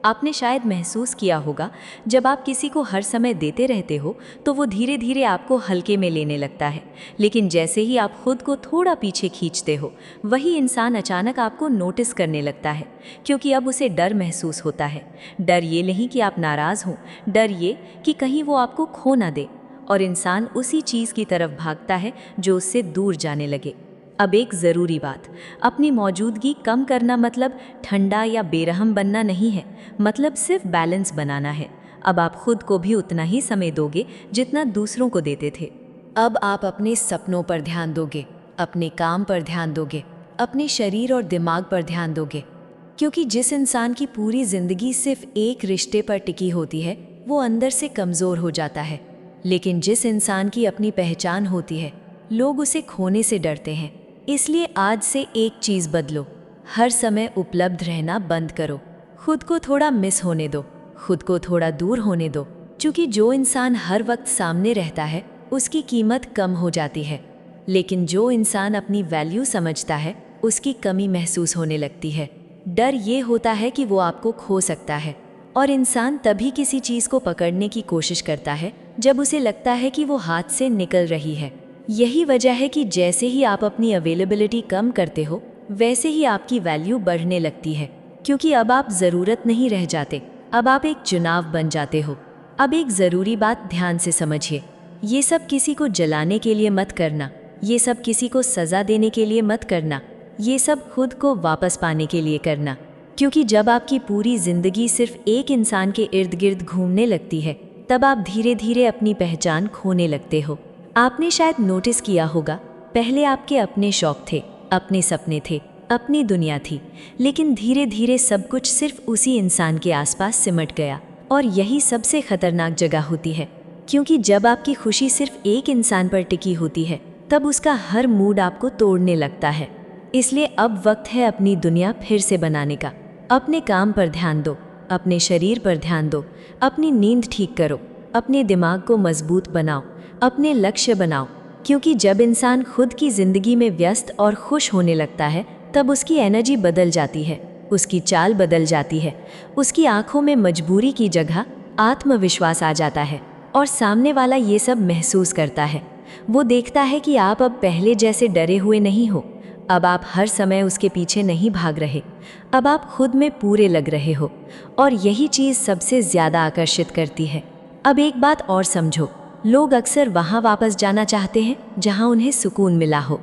आपने शायद महसूस किया होगा, जब आप किसी को हर समय देते रहते हो तो वो धीरे धीरे आपको हल्के में लेने लगता है। लेकिन जैसे ही आप खुद को थोड़ा पीछे खींचते हो, वही इंसान अचानक आपको नोटिस करने लगता है, क्योंकि अब उसे डर महसूस होता है। डर ये नहीं कि आप नाराज़ हों, डर ये कि कहीं वो आपको खो ना दे। और इंसान उसी चीज़ की तरफ भागता है जो उससे दूर जाने लगे। अब एक ज़रूरी बात, अपनी मौजूदगी कम करना मतलब ठंडा या बेरहम बनना नहीं है, मतलब सिर्फ बैलेंस बनाना है। अब आप खुद को भी उतना ही समय दोगे जितना दूसरों को देते थे। अब आप अपने सपनों पर ध्यान दोगे, अपने काम पर ध्यान दोगे, अपने शरीर और दिमाग पर ध्यान दोगे। क्योंकि जिस इंसान की पूरी ज़िंदगी सिर्फ एक रिश्ते पर टिकी होती है, वो अंदर से कमज़ोर हो जाता है। लेकिन जिस इंसान की अपनी पहचान होती है, लोग उसे खोने से डरते हैं। इसलिए आज से एक चीज़ बदलो, हर समय उपलब्ध रहना बंद करो। खुद को थोड़ा मिस होने दो, खुद को थोड़ा दूर होने दो। क्योंकि जो इंसान हर वक्त सामने रहता है, उसकी कीमत कम हो जाती है। लेकिन जो इंसान अपनी वैल्यू समझता है, उसकी कमी महसूस होने लगती है। डर ये होता है कि वो आपको खो सकता है। और इंसान तभी किसी चीज़ को पकड़ने की कोशिश करता है जब उसे लगता है कि वो हाथ से निकल रही है। यही वजह है कि जैसे ही आप अपनी अवेलेबिलिटी कम करते हो, वैसे ही आपकी वैल्यू बढ़ने लगती है। क्योंकि अब आप ज़रूरत नहीं रह जाते, अब आप एक चुनाव बन जाते हो। अब एक ज़रूरी बात ध्यान से समझिए, ये सब किसी को जलाने के लिए मत करना, ये सब किसी को सज़ा देने के लिए मत करना, ये सब खुद को वापस पाने के लिए करना। क्योंकि जब आपकी पूरी ज़िंदगी सिर्फ एक इंसान के इर्द गिर्द घूमने लगती है, तब आप धीरे धीरे अपनी पहचान खोने लगते हो। आपने शायद नोटिस किया होगा, पहले आपके अपने शौक थे, अपने सपने थे, अपनी दुनिया थी, लेकिन धीरे धीरे सब कुछ सिर्फ उसी इंसान के आसपास सिमट गया। और यही सबसे खतरनाक जगह होती है, क्योंकि जब आपकी खुशी सिर्फ एक इंसान पर टिकी होती है, तब उसका हर मूड आपको तोड़ने लगता है। इसलिए अब वक्त है अपनी दुनिया फिर से बनाने का। अपने काम पर ध्यान दो, अपने शरीर पर ध्यान दो, अपनी नींद ठीक करो, अपने दिमाग को मजबूत बनाओ, अपने लक्ष्य बनाओ। क्योंकि जब इंसान खुद की ज़िंदगी में व्यस्त और खुश होने लगता है, तब उसकी एनर्जी बदल जाती है, उसकी चाल बदल जाती है, उसकी आंखों में मजबूरी की जगह आत्मविश्वास आ जाता है। और सामने वाला ये सब महसूस करता है। वो देखता है कि आप अब पहले जैसे डरे हुए नहीं हो, अब आप हर समय उसके पीछे नहीं भाग रहे, अब आप खुद में पूरे लग रहे हो। और यही चीज़ सबसे ज़्यादा आकर्षित करती है। अब एक बात और समझो, लोग अक्सर वहाँ वापस जाना चाहते हैं जहाँ उन्हें सुकून मिला हो।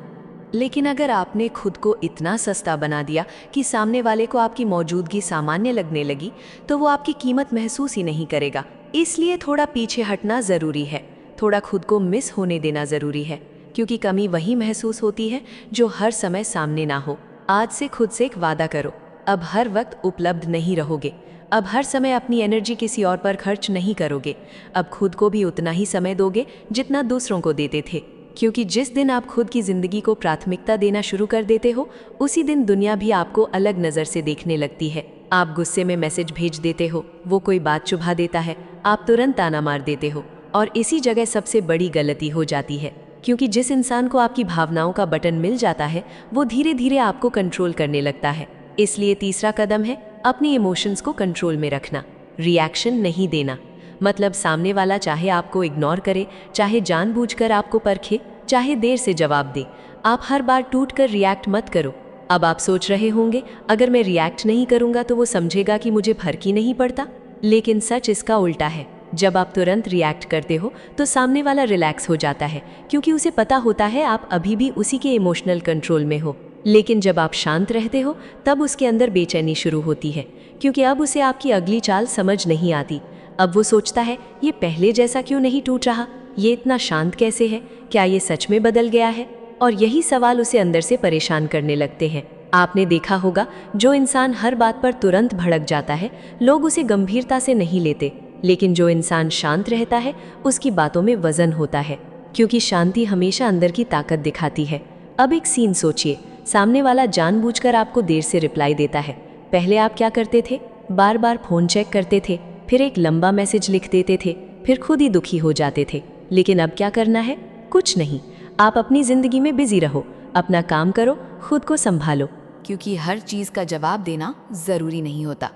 लेकिन अगर आपने खुद को इतना सस्ता बना दिया कि सामने वाले को आपकी मौजूदगी सामान्य लगने लगी, तो वो आपकी कीमत महसूस ही नहीं करेगा। इसलिए थोड़ा पीछे हटना ज़रूरी है, थोड़ा खुद को मिस होने देना ज़रूरी है। क्योंकि कमी वही महसूस होती है जो हर समय सामने ना हो। आज से खुद से एक वादा करो, अब हर वक्त उपलब्ध नहीं रहोगे, अब हर समय अपनी एनर्जी किसी और पर खर्च नहीं करोगे, अब खुद को भी उतना ही समय दोगे जितना दूसरों को देते थे। क्योंकि जिस दिन आप खुद की ज़िंदगी को प्राथमिकता देना शुरू कर देते हो, उसी दिन दुनिया भी आपको अलग नज़र से देखने लगती है। आप गुस्से में मैसेज भेज देते हो, वो कोई बात चुभा देता है, आप तुरंत ताना मार देते हो। और इसी जगह सबसे बड़ी गलती हो जाती है, क्योंकि जिस इंसान को आपकी भावनाओं का बटन मिल जाता है, वो धीरे धीरे आपको कंट्रोल करने लगता है। इसलिए तीसरा कदम है अपनी इमोशंस को कंट्रोल में रखना, रिएक्शन नहीं देना। मतलब सामने वाला चाहे आपको इग्नोर करे, चाहे जानबूझकर आपको परखे, चाहे देर से जवाब दे, आप हर बार टूट कर रिएक्ट मत करो। अब आप सोच रहे होंगे, अगर मैं रिएक्ट नहीं करूंगा तो वो समझेगा कि मुझे फर्क ही नहीं पड़ता। लेकिन सच इसका उल्टा है। जब आप तुरंत रिएक्ट करते हो तो सामने वाला रिलैक्स हो जाता है, क्योंकि उसे पता होता है आप अभी भी उसी के इमोशनल कंट्रोल में हो। लेकिन जब आप शांत रहते हो तब उसके अंदर बेचैनी शुरू होती है, क्योंकि अब उसे आपकी अगली चाल समझ नहीं आती। अब वो सोचता है, ये पहले जैसा क्यों नहीं टूट रहा, ये इतना शांत कैसे है, क्या ये सच में बदल गया है? और यही सवाल उसे अंदर से परेशान करने लगते हैं। आपने देखा होगा, जो इंसान हर बात पर तुरंत भड़क जाता है, लोग उसे गंभीरता से नहीं लेते। लेकिन जो इंसान शांत रहता है, उसकी बातों में वजन होता है, क्योंकि शांति हमेशा अंदर की ताकत दिखाती है। अब एक सीन सोचिए, सामने वाला जानबूझकर आपको देर से रिप्लाई देता है। पहले आप क्या करते थे? बार बार फ़ोन चेक करते थे, फिर एक लंबा मैसेज लिख देते थे, फिर खुद ही दुखी हो जाते थे। लेकिन अब क्या करना है? कुछ नहीं। आप अपनी ज़िंदगी में बिजी रहो, अपना काम करो, खुद को संभालो। क्योंकि हर चीज़ का जवाब देना ज़रूरी नहीं होता।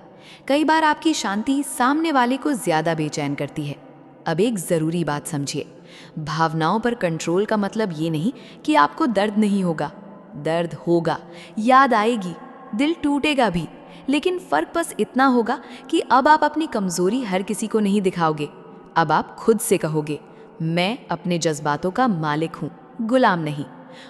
कई बार आपकी शांति सामने वाले को ज़्यादा बेचैन करती है। अब एक ज़रूरी बात समझिए, भावनाओं पर कंट्रोल का मतलब ये नहीं कि आपको दर्द नहीं होगा। दर्द होगा, याद आएगी, दिल टूटेगा भी, लेकिन फ़र्क बस इतना होगा कि अब आप अपनी कमज़ोरी हर किसी को नहीं दिखाओगे। अब आप खुद से कहोगे, मैं अपने जज्बातों का मालिक हूँ, गुलाम नहीं।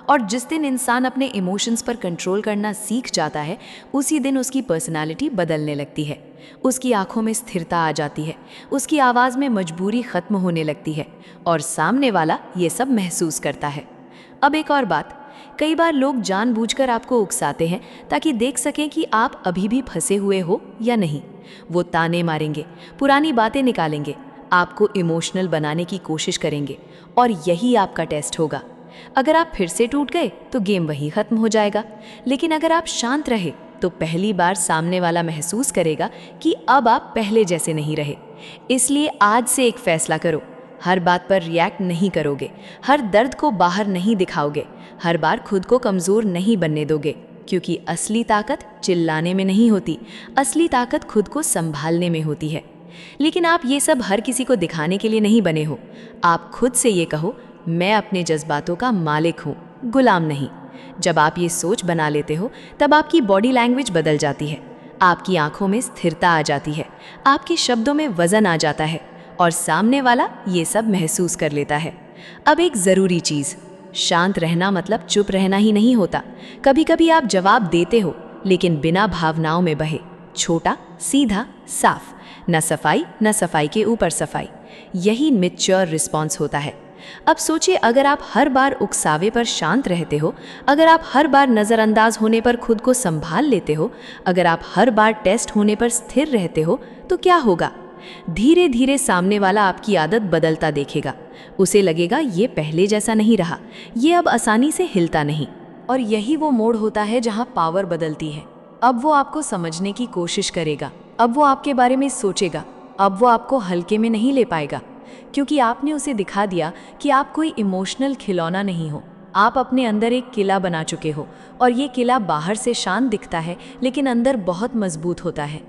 और जिस दिन इंसान अपने इमोशंस पर कंट्रोल करना सीख जाता है, उसी दिन उसकी पर्सनालिटी बदलने लगती है। उसकी आंखों में स्थिरता आ जाती है, उसकी आवाज़ में मजबूरी ख़त्म होने लगती है, और सामने वाला ये सब महसूस करता है। अब एक और बात, कई बार लोग जानबूझकर आपको उकसाते हैं ताकि देख सकें कि आप अभी भी फंसे हुए हो या नहीं। वो ताने मारेंगे, पुरानी बातें निकालेंगे, आपको इमोशनल बनाने की कोशिश करेंगे, और यही आपका टेस्ट होगा। अगर आप फिर से टूट गए तो गेम वही खत्म हो जाएगा। लेकिन अगर आप शांत रहे तो पहली बार सामने वाला महसूस करेगा कि अब आप पहले जैसे नहीं रहे। इसलिए आज से एक फैसला करो, हर बात पर रिएक्ट नहीं करोगे, हर दर्द को बाहर नहीं दिखाओगे, हर बार खुद को कमज़ोर नहीं बनने दोगे। क्योंकि असली ताकत चिल्लाने में नहीं होती, असली ताकत खुद को संभालने में होती है। लेकिन आप ये सब हर किसी को दिखाने के लिए नहीं बने हो। आप खुद से ये कहो, मैं अपने जज्बातों का मालिक हूँ, गुलाम नहीं। जब आप ये सोच बना लेते हो तब आपकी बॉडी लैंग्वेज बदल जाती है, आपकी आंखों में स्थिरता आ जाती है, आपके शब्दों में वजन आ जाता है, और सामने वाला ये सब महसूस कर लेता है। अब एक ज़रूरी चीज़, शांत रहना मतलब चुप रहना ही नहीं होता। कभी कभी आप जवाब देते हो, लेकिन बिना भावनाओं में बहे, छोटा, सीधा, साफ, न सफाई न सफाई के ऊपर सफाई। यही मैच्योर रिस्पॉन्स होता है। अब सोचिए, अगर आप हर बार उकसावे पर शांत रहते हो, अगर आप हर बार नज़रअंदाज होने पर खुद को संभाल लेते हो, अगर आप हर बार टेस्ट होने पर स्थिर रहते हो, तो क्या होगा? धीरे धीरे सामने वाला आपकी आदत बदलता देखेगा। उसे लगेगा ये पहले जैसा नहीं रहा, ये अब आसानी से हिलता नहीं। और यही वो मोड़ होता है जहाँ पावर बदलती है। अब वो आपको समझने की कोशिश करेगा, अब वो आपके बारे में सोचेगा, अब वो आपको हल्के में नहीं ले पाएगा, क्योंकि आपने उसे दिखा दिया कि आप कोई इमोशनल खिलौना नहीं हो। आप अपने अंदर एक किला बना चुके हो, और ये किला बाहर से शांत दिखता है लेकिन अंदर बहुत मजबूत होता है।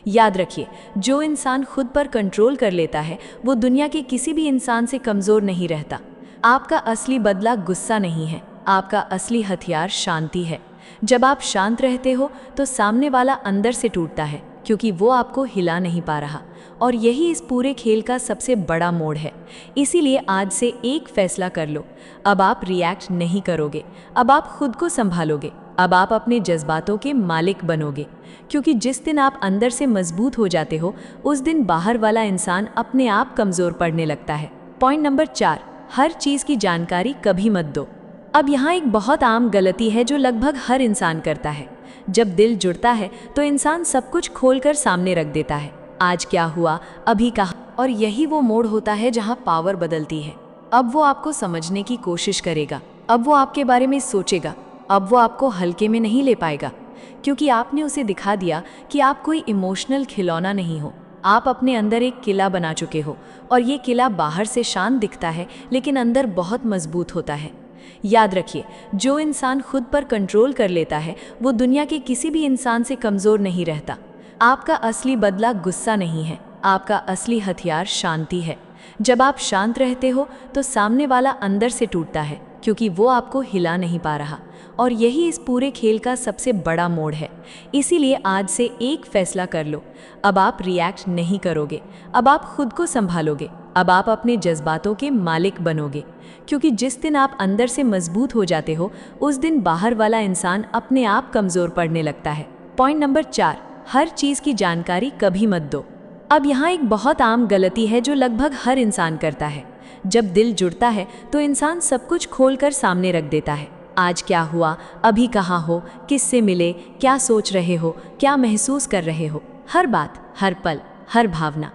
याद रखिए, जो इंसान खुद पर कंट्रोल कर लेता है वो दुनिया के किसी भी इंसान से कमज़ोर नहीं रहता। आपका असली बदला गुस्सा नहीं है, आपका असली हथियार शांति है। जब आप शांत रहते हो तो सामने वाला अंदर से टूटता है, क्योंकि वो आपको हिला नहीं पा रहा। और यही इस पूरे खेल का सबसे बड़ा मोड़ है। इसीलिए आज से एक फैसला कर लो, अब आप रिएक्ट नहीं करोगे, अब आप खुद को संभालोगे, अब आप अपने जज्बातों के मालिक बनोगे। क्योंकि जिस दिन आप अंदर से मजबूत हो जाते हो, उस दिन बाहर वाला इंसान अपने आप कमज़ोर पड़ने लगता है। पॉइंट नंबर 4, हर चीज़ की जानकारी कभी मत दो। अब यहाँ एक बहुत आम गलती है जो लगभग हर इंसान करता है। जब दिल जुड़ता है तो इंसान सब कुछ खोलकर सामने रख देता है, आज क्या हुआ, अभी कहा। और यही वो मोड़ होता है जहाँ पावर बदलती है। अब वो आपको समझने की कोशिश करेगा, अब वो आपके बारे में सोचेगा, अब वो आपको हल्के में नहीं ले पाएगा, क्योंकि आपने उसे दिखा दिया कि आप कोई इमोशनल खिलौना नहीं हो। आप अपने अंदर एक किला बना चुके हो, और ये किला बाहर से शांत दिखता है लेकिन अंदर बहुत मजबूत होता है। याद रखिए, जो इंसान खुद पर कंट्रोल कर लेता है वो दुनिया के किसी भी इंसान से कमज़ोर नहीं रहता। आपका असली बदला गुस्सा नहीं है, आपका असली हथियार शांति है। जब आप शांत रहते हो तो सामने वाला अंदर से टूटता है, क्योंकि वो आपको हिला नहीं पा रहा। और यही इस पूरे खेल का सबसे बड़ा मोड़ है। इसीलिए आज से एक फैसला कर लो। अब आप रिएक्ट नहीं करोगे, अब आप खुद को संभालोगे, अब आप अपने जज्बातों के मालिक बनोगे। क्योंकि जिस दिन आप अंदर से मजबूत हो जाते हो, उस दिन बाहर वाला इंसान अपने आप कमज़ोर पड़ने लगता है। पॉइंट नंबर 4, हर चीज़ की जानकारी कभी मत दो। अब यहाँ एक बहुत आम गलती है जो लगभग हर इंसान करता है। जब दिल जुड़ता है तो इंसान सब कुछ खोलकर सामने रख देता है। आज क्या हुआ, अभी कहाँ हो, किससे मिले, क्या सोच रहे हो, क्या महसूस कर रहे हो, हर बात, हर पल, हर भावना।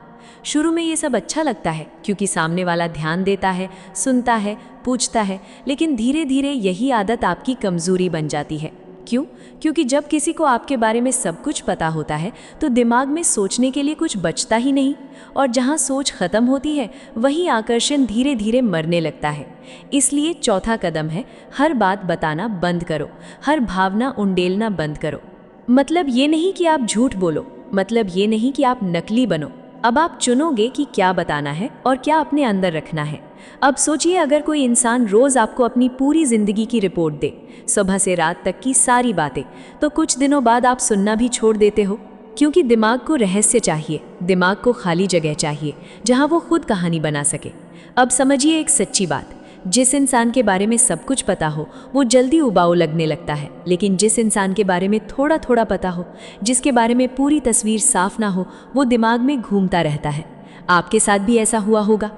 शुरू में ये सब अच्छा लगता है क्योंकि सामने वाला ध्यान देता है, सुनता है, पूछता है, लेकिन धीरे धीरे यही आदत आपकी कमज़ोरी बन जाती है। क्यों? क्योंकि जब किसी को आपके बारे में सब कुछ पता होता है तो दिमाग में सोचने के लिए कुछ बचता ही नहीं, और जहाँ सोच खत्म होती है वहीं आकर्षण धीरे धीरे मरने लगता है। इसलिए चौथा कदम है, हर बात बताना बंद करो, हर भावना उंडेलना बंद करो। मतलब ये नहीं कि आप झूठ बोलो, मतलब ये नहीं कि आप नकली बनो। अब आप चुनोगे कि क्या बताना है और क्या अपने अंदर रखना है। अब सोचिए, अगर कोई इंसान रोज़ आपको अपनी पूरी ज़िंदगी की रिपोर्ट दे, सुबह से रात तक की सारी बातें, तो कुछ दिनों बाद आप सुनना भी छोड़ देते हो। क्योंकि दिमाग को रहस्य चाहिए, दिमाग को खाली जगह चाहिए जहां वो खुद कहानी बना सके। अब समझिए एक सच्ची बात, जिस इंसान के बारे में सब कुछ पता हो वो जल्दी उबाऊ लगने लगता है, लेकिन जिस इंसान के बारे में थोड़ा थोड़ा पता हो, जिसके बारे में पूरी तस्वीर साफ ना हो, वो दिमाग में घूमता रहता है। आपके साथ भी ऐसा हुआ होगा।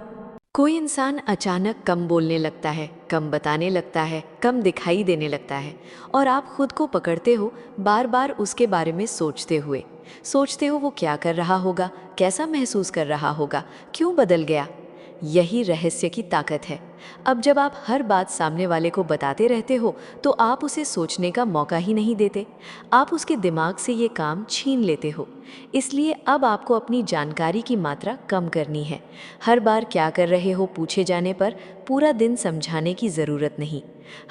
कोई इंसान अचानक कम बोलने लगता है, कम बताने लगता है, कम दिखाई देने लगता है, और आप खुद को पकड़ते हो बार बार उसके बारे में सोचते हो वो क्या कर रहा होगा, कैसा महसूस कर रहा होगा, क्यों बदल गया। यही रहस्य की ताकत है। अब जब आप हर बात सामने वाले को बताते रहते हो तो आप उसे सोचने का मौका ही नहीं देते, आप उसके दिमाग से ये काम छीन लेते हो। इसलिए अब आपको अपनी जानकारी की मात्रा कम करनी है। हर बार क्या कर रहे हो पूछे जाने पर पूरा दिन समझाने की ज़रूरत नहीं।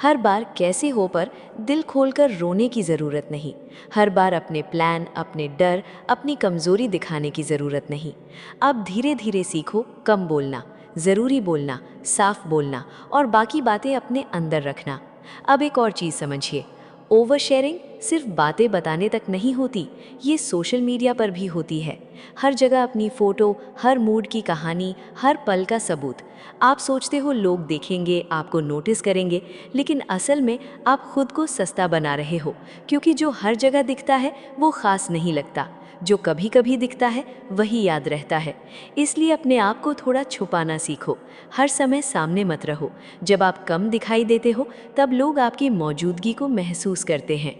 हर बार कैसे हो पर दिल खोलकर रोने की ज़रूरत नहीं। हर बार अपने प्लान, अपने डर, अपनी कमज़ोरी दिखाने की ज़रूरत नहीं। अब धीरे धीरे सीखो कम बोलना, ज़रूरी बोलना, साफ बोलना, और बाकी बातें अपने अंदर रखना। अब एक और चीज़ समझिए, ओवर शेयरिंग सिर्फ बातें बताने तक नहीं होती, ये सोशल मीडिया पर भी होती है। हर जगह अपनी फ़ोटो, हर मूड की कहानी, हर पल का सबूत। आप सोचते हो लोग देखेंगे, आपको नोटिस करेंगे, लेकिन असल में आप खुद को सस्ता बना रहे हो, क्योंकि जो हर जगह दिखता है वो ख़ास नहीं लगता, जो कभी कभी दिखता है वही याद रहता है। इसलिए अपने आप को थोड़ा छुपाना सीखो, हर समय सामने मत रहो। जब आप कम दिखाई देते हो तब लोग आपकी मौजूदगी को महसूस करते हैं।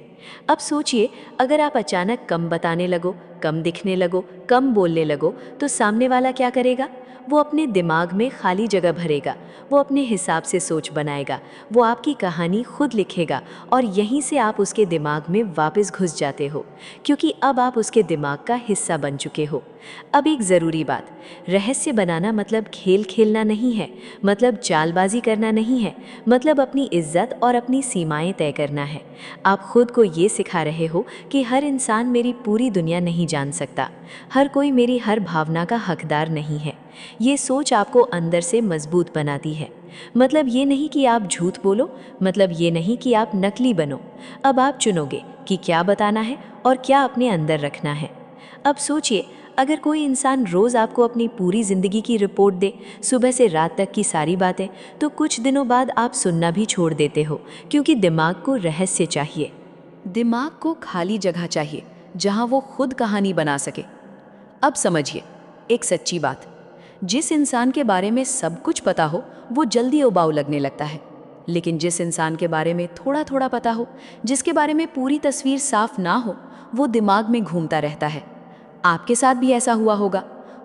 अब सोचिए, अगर आप अचानक कम बताने लगो, कम दिखने लगो, कम बोलने लगो, तो सामने वाला क्या करेगा? वो अपने दिमाग में खाली जगह भरेगा, वो अपने हिसाब से सोच बनाएगा, वो आपकी कहानी खुद लिखेगा, और यहीं से आप उसके दिमाग में वापस घुस जाते हो, क्योंकि अब आप उसके दिमाग का हिस्सा बन चुके हो। अब एक ज़रूरी बात, रहस्य बनाना मतलब खेल खेलना नहीं है, मतलब चालबाजी करना नहीं है, मतलब अपनी इज्जत और अपनी सीमाएं तय करना है। आप खुद को ये सिखा रहे हो कि हर इंसान मेरी पूरी दुनिया नहीं जान सकता, हर कोई मेरी हर भावना का हकदार नहीं है। ये सोच आपको अंदर से मजबूत बनाती है। मतलब ये नहीं कि आप झूठ बोलो, मतलब ये नहीं कि आप नकली बनो। अब आप चुनोगे कि क्या बताना है और क्या अपने अंदर रखना है। अब सोचिए, अगर कोई इंसान रोज़ आपको अपनी पूरी ज़िंदगी की रिपोर्ट दे, सुबह से रात तक की सारी बातें, तो कुछ दिनों बाद आप सुनना भी छोड़ देते हो, क्योंकि दिमाग को रहस्य चाहिए, दिमाग को खाली जगह चाहिए जहां वो खुद कहानी बना सके। अब समझिए एक सच्ची बात, जिस इंसान के बारे में सब कुछ पता हो वो जल्दी उबाऊ लगने लगता है, लेकिन जिस इंसान के बारे में थोड़ा थोड़ा पता हो, जिसके बारे में पूरी तस्वीर साफ ना हो, वो दिमाग में घूमता रहता है। आपके साथ भी ऐसा हुआ होगा।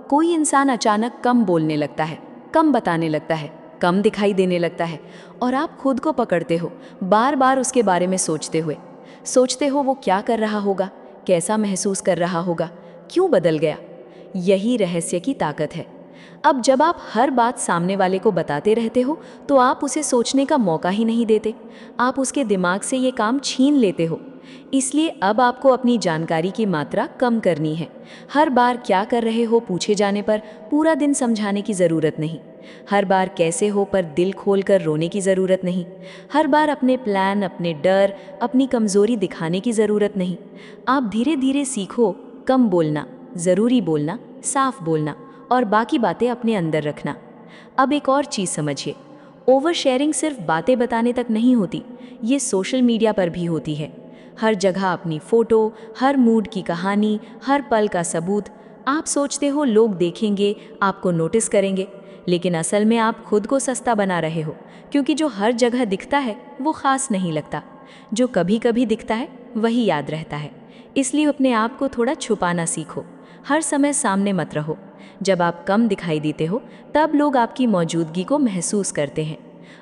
कोई इंसान अचानक कम बोलने लगता है, कम बताने लगता है, कम दिखाई देने लगता है, और आप खुद को पकड़ते हो बार बार उसके बारे में सोचते हो वो क्या कर रहा होगा, कैसा महसूस कर रहा होगा, क्यों बदल गया। यही रहस्य की ताकत है। अब जब आप हर बात सामने वाले को बताते रहते हो तो आप उसे सोचने का मौका ही नहीं देते, आप उसके दिमाग से ये काम छीन लेते हो। इसलिए अब आपको अपनी जानकारी की मात्रा कम करनी है। हर बार क्या कर रहे हो पूछे जाने पर पूरा दिन समझाने की ज़रूरत नहीं। हर बार कैसे हो पर दिल खोल कर रोने की ज़रूरत नहीं। हर बार अपने प्लान, अपने डर, अपनी कमज़ोरी दिखाने की ज़रूरत नहीं। आप धीरे धीरे सीखो कम बोलना, ज़रूरी बोलना, साफ बोलना और बाकी बातें अपने अंदर रखना। अब एक और चीज़ समझिए, ओवर शेयरिंग सिर्फ बातें बताने तक नहीं होती, ये सोशल मीडिया पर भी होती है। हर जगह अपनी फ़ोटो, हर मूड की कहानी, हर पल का सबूत। आप सोचते हो लोग देखेंगे, आपको नोटिस करेंगे, लेकिन असल में आप खुद को सस्ता बना रहे हो, क्योंकि जो हर जगह दिखता है वो ख़ास नहीं लगता। जो कभी कभी दिखता है वही याद रहता है। इसलिए अपने आप को थोड़ा छुपाना सीखो, हर समय सामने मत रहो। जब आप कम दिखाई देते हो तब लोग आपकी मौजूदगी को महसूस करते हैं।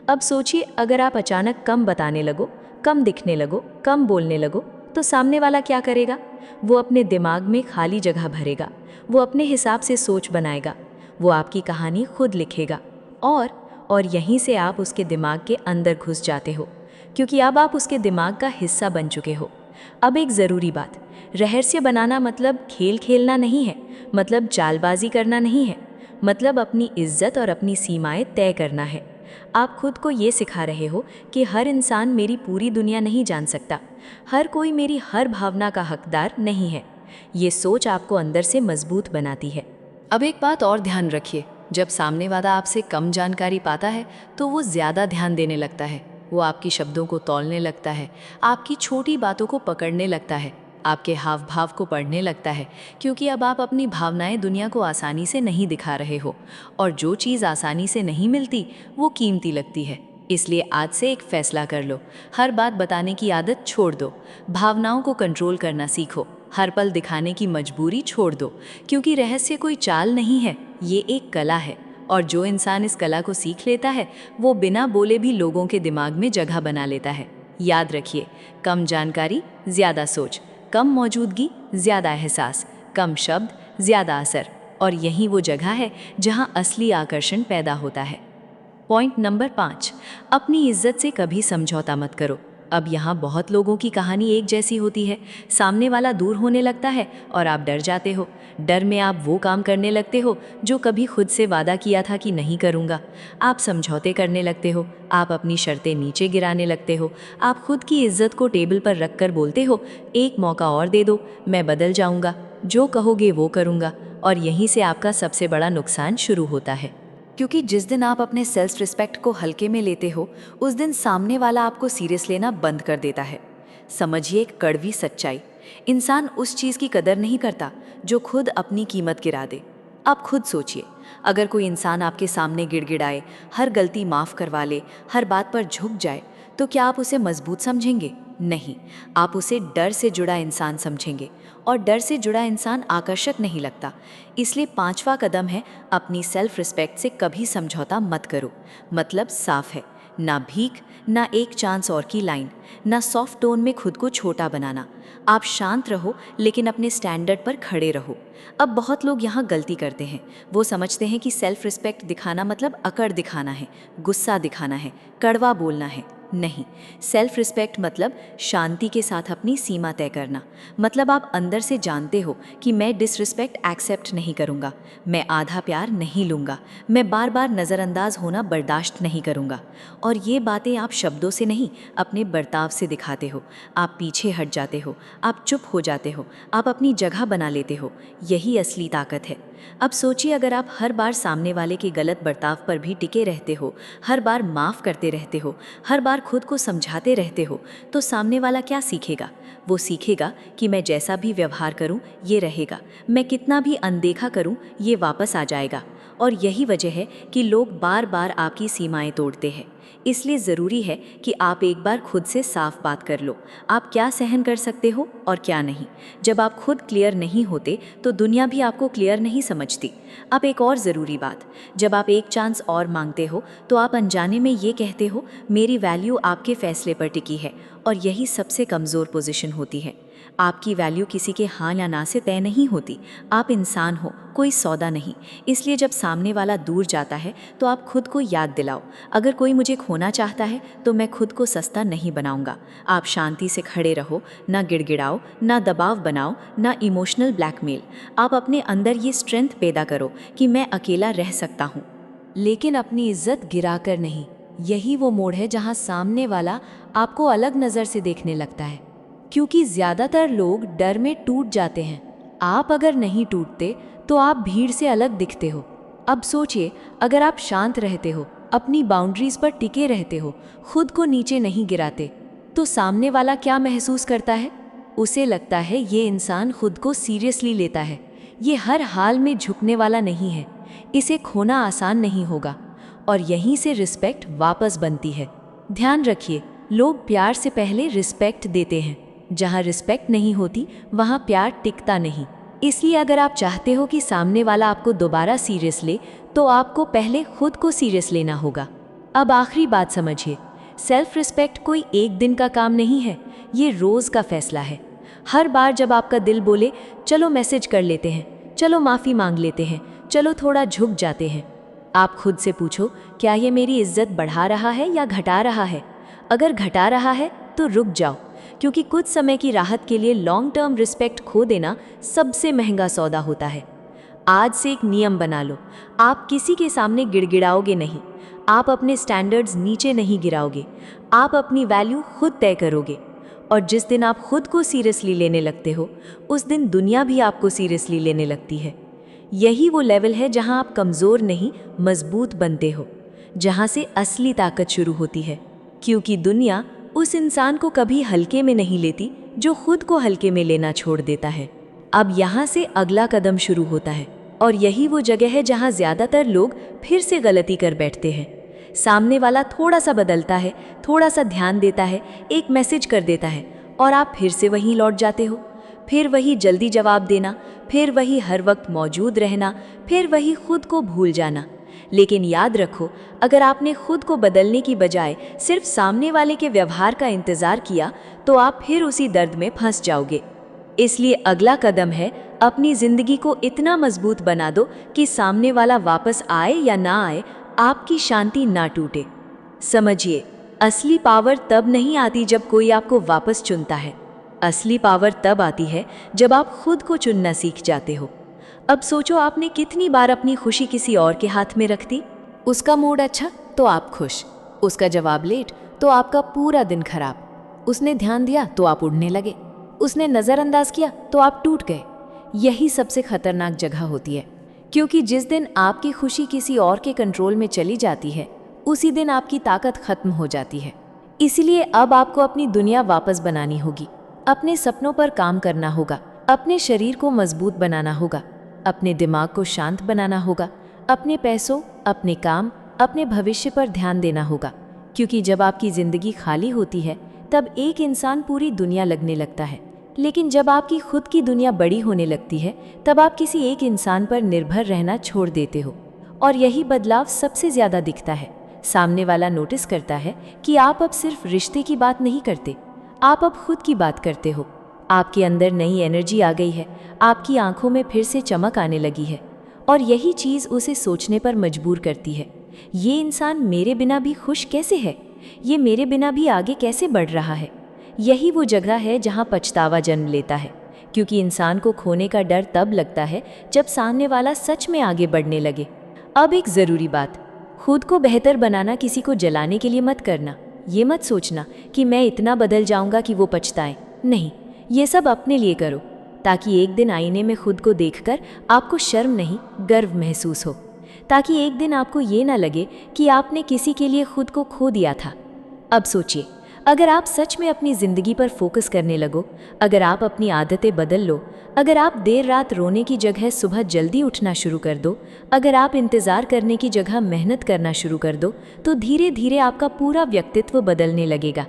अब सोचिए, अगर आप अचानक कम बताने लगो, कम दिखने लगो, कम बोलने लगो, तो सामने वाला क्या करेगा? वो अपने दिमाग में खाली जगह भरेगा, वो अपने हिसाब से सोच बनाएगा, वो आपकी कहानी खुद लिखेगा और यहीं से आप उसके दिमाग के अंदर घुस जाते हो, क्योंकि अब आप उसके दिमाग का हिस्सा बन चुके हो। अब एक ज़रूरी बात, रहस्य बनाना मतलब खेल खेलना नहीं है, मतलब चालबाजी करना नहीं है, मतलब अपनी इज्जत और अपनी सीमाएं तय करना है। आप खुद को ये सिखा रहे हो कि हर इंसान मेरी पूरी दुनिया नहीं जान सकता, हर कोई मेरी हर भावना का हकदार नहीं है। ये सोच आपको अंदर से मजबूत बनाती है। अब एक बात और ध्यान रखिए, जब सामने वाला आपसे कम जानकारी पाता है तो वो ज़्यादा ध्यान देने लगता है। वो आपकी शब्दों को तौलने लगता है, आपकी छोटी बातों को पकड़ने लगता है, आपके हाव भाव को पढ़ने लगता है, क्योंकि अब आप अपनी भावनाएं दुनिया को आसानी से नहीं दिखा रहे हो। और जो चीज़ आसानी से नहीं मिलती वो कीमती लगती है। इसलिए आज से एक फैसला कर लो, हर बात बताने की आदत छोड़ दो, भावनाओं को कंट्रोल करना सीखो, हर पल दिखाने की मजबूरी छोड़ दो, क्योंकि रहस्य कोई चाल नहीं है, ये एक कला है। और जो इंसान इस कला को सीख लेता है वो बिना बोले भी लोगों के दिमाग में जगह बना लेता है। याद रखिए, कम जानकारी ज़्यादा सोच, कम मौजूदगी ज़्यादा एहसास, कम शब्द ज़्यादा असर, और यही वो जगह है जहाँ असली आकर्षण पैदा होता है। पॉइंट नंबर 5, अपनी इज्जत से कभी समझौता मत करो। अब यहाँ बहुत लोगों की कहानी एक जैसी होती है। सामने वाला दूर होने लगता है और आप डर जाते हो। डर में आप वो काम करने लगते हो जो कभी खुद से वादा किया था कि नहीं करूँगा। आप समझौते करने लगते हो, आप अपनी शर्तें नीचे गिराने लगते हो, आप खुद की इज्जत को टेबल पर रख कर बोलते हो, एक मौका और दे दो, मैं बदल जाऊँगा, जो कहोगे वो करूँगा। और यहीं से आपका सबसे बड़ा नुकसान शुरू होता है, क्योंकि जिस दिन आप अपने सेल्फ रिस्पेक्ट को हल्के में लेते हो उस दिन सामने वाला आपको सीरियस लेना बंद कर देता है। समझिए एक कड़वी सच्चाई, इंसान उस चीज़ की कदर नहीं करता जो खुद अपनी कीमत गिरा दे। आप खुद सोचिए, अगर कोई इंसान आपके सामने गिड़गिड़ाए, हर गलती माफ़ करवा ले, हर बात पर झुक जाए, तो क्या आप उसे मजबूत समझेंगे? नहीं, आप उसे डर से जुड़ा इंसान समझेंगे, और डर से जुड़ा इंसान आकर्षक नहीं लगता। इसलिए 5वां कदम है, अपनी सेल्फ रिस्पेक्ट से कभी समझौता मत करो। मतलब साफ है, ना भीख, ना एक चांस और की लाइन, ना सॉफ्ट टोन में खुद को छोटा बनाना। आप शांत रहो लेकिन अपने स्टैंडर्ड पर खड़े रहो। अब बहुत लोग यहाँ गलती करते हैं, वो समझते हैं कि सेल्फ रिस्पेक्ट दिखाना मतलब अकड़ दिखाना है, गुस्सा दिखाना है, कड़वा बोलना है। नहीं, सेल्फ रिस्पेक्ट मतलब शांति के साथ अपनी सीमा तय करना। मतलब आप अंदर से जानते हो कि मैं डिसरिस्पेक्ट एक्सेप्ट नहीं करूँगा, मैं आधा प्यार नहीं लूँगा, मैं बार बार नज़रअंदाज होना बर्दाश्त नहीं करूँगा। और ये बातें आप शब्दों से नहीं, अपने बर्ताव से दिखाते हो। आप पीछे हट जाते हो, आप चुप हो जाते हो, आप अपनी जगह बना लेते हो। यही असली ताकत है। अब सोचिए, अगर आप हर बार सामने वाले के गलत बर्ताव पर भी टिके रहते हो, हर बार माफ़ करते रहते हो, हर बार खुद को समझाते रहते हो, तो सामने वाला क्या सीखेगा? वो सीखेगा कि मैं जैसा भी व्यवहार करूं ये रहेगा, मैं कितना भी अनदेखा करूं ये वापस आ जाएगा। और यही वजह है कि लोग बार बार आपकी सीमाएं तोड़ते हैं। इसलिए ज़रूरी है कि आप एक बार खुद से साफ बात कर लो, आप क्या सहन कर सकते हो और क्या नहीं। जब आप खुद क्लियर नहीं होते तो दुनिया भी आपको क्लियर नहीं समझती। अब एक और ज़रूरी बात, जब आप एक चांस और मांगते हो तो आप अनजाने में ये कहते हो मेरी वैल्यू आपके फैसले पर टिकी है, और यही सबसे कमज़ोर पोजीशन होती है। आपकी वैल्यू किसी के हाँ या ना से तय नहीं होती। आप इंसान हो, कोई सौदा नहीं। इसलिए जब सामने वाला दूर जाता है तो आप खुद को याद दिलाओ, अगर कोई मुझे खोना चाहता है तो मैं खुद को सस्ता नहीं बनाऊंगा। आप शांति से खड़े रहो, ना गिड़गिड़ाओ, ना दबाव बनाओ, ना इमोशनल ब्लैकमेल। आप अपने अंदर ये स्ट्रेंथ पैदा करो कि मैं अकेला रह सकता हूँ। लेकिन अपनी इज्जत गिराकर नहीं। यही वो मोड़ है जहां सामने वाला आपको अलग नज़र से देखने लगता है, क्योंकि ज़्यादातर लोग डर में टूट जाते हैं। आप अगर नहीं टूटते तो आप भीड़ से अलग दिखते हो। अब सोचिए, अगर आप शांत रहते हो, अपनी बाउंड्रीज पर टिके रहते हो, खुद को नीचे नहीं गिराते, तो सामने वाला क्या महसूस करता है? उसे लगता है ये इंसान खुद को सीरियसली लेता है, ये हर हाल में झुकने वाला नहीं है, इसे खोना आसान नहीं होगा। और यहीं से रिस्पेक्ट वापस बनती है। ध्यान रखिए, लोग प्यार से पहले रिस्पेक्ट देते हैं। जहाँ रिस्पेक्ट नहीं होती वहाँ प्यार टिकता नहीं। इसलिए अगर आप चाहते हो कि सामने वाला आपको दोबारा सीरियस ले, तो आपको पहले खुद को सीरियस लेना होगा। अब आखिरी बात समझिए, सेल्फ रिस्पेक्ट कोई एक दिन का काम नहीं है, ये रोज़ का फैसला है। हर बार जब आपका दिल बोले चलो मैसेज कर लेते हैं, चलो माफ़ी मांग लेते हैं, चलो थोड़ा झुक जाते हैं, आप खुद से पूछो, क्या ये मेरी इज्जत बढ़ा रहा है या घटा रहा है? अगर घटा रहा है तो रुक जाओ, क्योंकि कुछ समय की राहत के लिए लॉन्ग टर्म रिस्पेक्ट खो देना सबसे महंगा सौदा होता है। आज से एक नियम बना लो, आप किसी के सामने गिड़गिड़ाओगे नहीं, आप अपने स्टैंडर्ड्स नीचे नहीं गिराओगे, आप अपनी वैल्यू खुद तय करोगे। और जिस दिन आप खुद को सीरियसली लेने लगते हो, उस दिन दुनिया भी आपको सीरियसली लेने लगती है। यही वो लेवल है जहां आप कमज़ोर नहीं, मजबूत बनते हो, जहां से असली ताकत शुरू होती है। क्योंकि दुनिया उस इंसान को कभी हल्के में नहीं लेती जो खुद को हल्के में लेना छोड़ देता है। अब यहाँ से अगला कदम शुरू होता है, और यही वो जगह है जहाँ ज़्यादातर लोग फिर से गलती कर बैठते हैं। सामने वाला थोड़ा सा बदलता है, थोड़ा सा ध्यान देता है, एक मैसेज कर देता है, और आप फिर से वहीं लौट जाते हो। फिर वही जल्दी जवाब देना, फिर वही हर वक्त मौजूद रहना, फिर वही खुद को भूल जाना। लेकिन याद रखो, अगर आपने खुद को बदलने की बजाय सिर्फ सामने वाले के व्यवहार का इंतज़ार किया, तो आप फिर उसी दर्द में फंस जाओगे। इसलिए अगला कदम है, अपनी ज़िंदगी को इतना मजबूत बना दो कि सामने वाला वापस आए या ना आए, आपकी शांति ना टूटे। समझिए, असली पावर तब नहीं आती जब कोई आपको वापस चुनता है, असली पावर तब आती है जब आप खुद को चुनना सीख जाते हो। अब सोचो, आपने कितनी बार अपनी खुशी किसी और के हाथ में रख दी। उसका मूड अच्छा तो आप खुश, उसका जवाब लेट तो आपका पूरा दिन खराब, उसने ध्यान दिया तो आप उड़ने लगे, उसने नज़रअंदाज किया तो आप टूट गए। यही सबसे खतरनाक जगह होती है, क्योंकि जिस दिन आपकी खुशी किसी और के कंट्रोल में चली जाती है, उसी दिन आपकी ताकत खत्म हो जाती है। इसीलिए अब आपको अपनी दुनिया वापस बनानी होगी, अपने सपनों पर काम करना होगा, अपने शरीर को मजबूत बनाना होगा, अपने दिमाग को शांत बनाना होगा, अपने पैसों, अपने काम, अपने भविष्य पर ध्यान देना होगा। क्योंकि जब आपकी ज़िंदगी खाली होती है, तब एक इंसान पूरी दुनिया लगने लगता है, लेकिन जब आपकी खुद की दुनिया बड़ी होने लगती है, तब आप किसी एक इंसान पर निर्भर रहना छोड़ देते हो। और यही बदलाव सबसे ज़्यादा दिखता है। सामने वाला नोटिस करता है कि आप अब सिर्फ रिश्ते की बात नहीं करते, आप अब खुद की बात करते हो। आपके अंदर नई एनर्जी आ गई है, आपकी आंखों में फिर से चमक आने लगी है, और यही चीज़ उसे सोचने पर मजबूर करती है, ये इंसान मेरे बिना भी खुश कैसे है, ये मेरे बिना भी आगे कैसे बढ़ रहा है। यही वो जगह है जहाँ पछतावा जन्म लेता है, क्योंकि इंसान को खोने का डर तब लगता है जब सामने वाला सच में आगे बढ़ने लगे। अब एक ज़रूरी बात, खुद को बेहतर बनाना किसी को जलाने के लिए मत करना। ये मत सोचना कि मैं इतना बदल जाऊंगा कि वो पछताएं। नहीं, ये सब अपने लिए करो, ताकि एक दिन आईने में खुद को देखकर आपको शर्म नहीं, गर्व महसूस हो, ताकि एक दिन आपको ये ना लगे कि आपने किसी के लिए खुद को खो दिया था। अब सोचिए, अगर आप सच में अपनी ज़िंदगी पर फोकस करने लगो, अगर आप अपनी आदतें बदल लो, अगर आप देर रात रोने की जगह सुबह जल्दी उठना शुरू कर दो, अगर आप इंतज़ार करने की जगह मेहनत करना शुरू कर दो, तो धीरे धीरे आपका पूरा व्यक्तित्व बदलने लगेगा।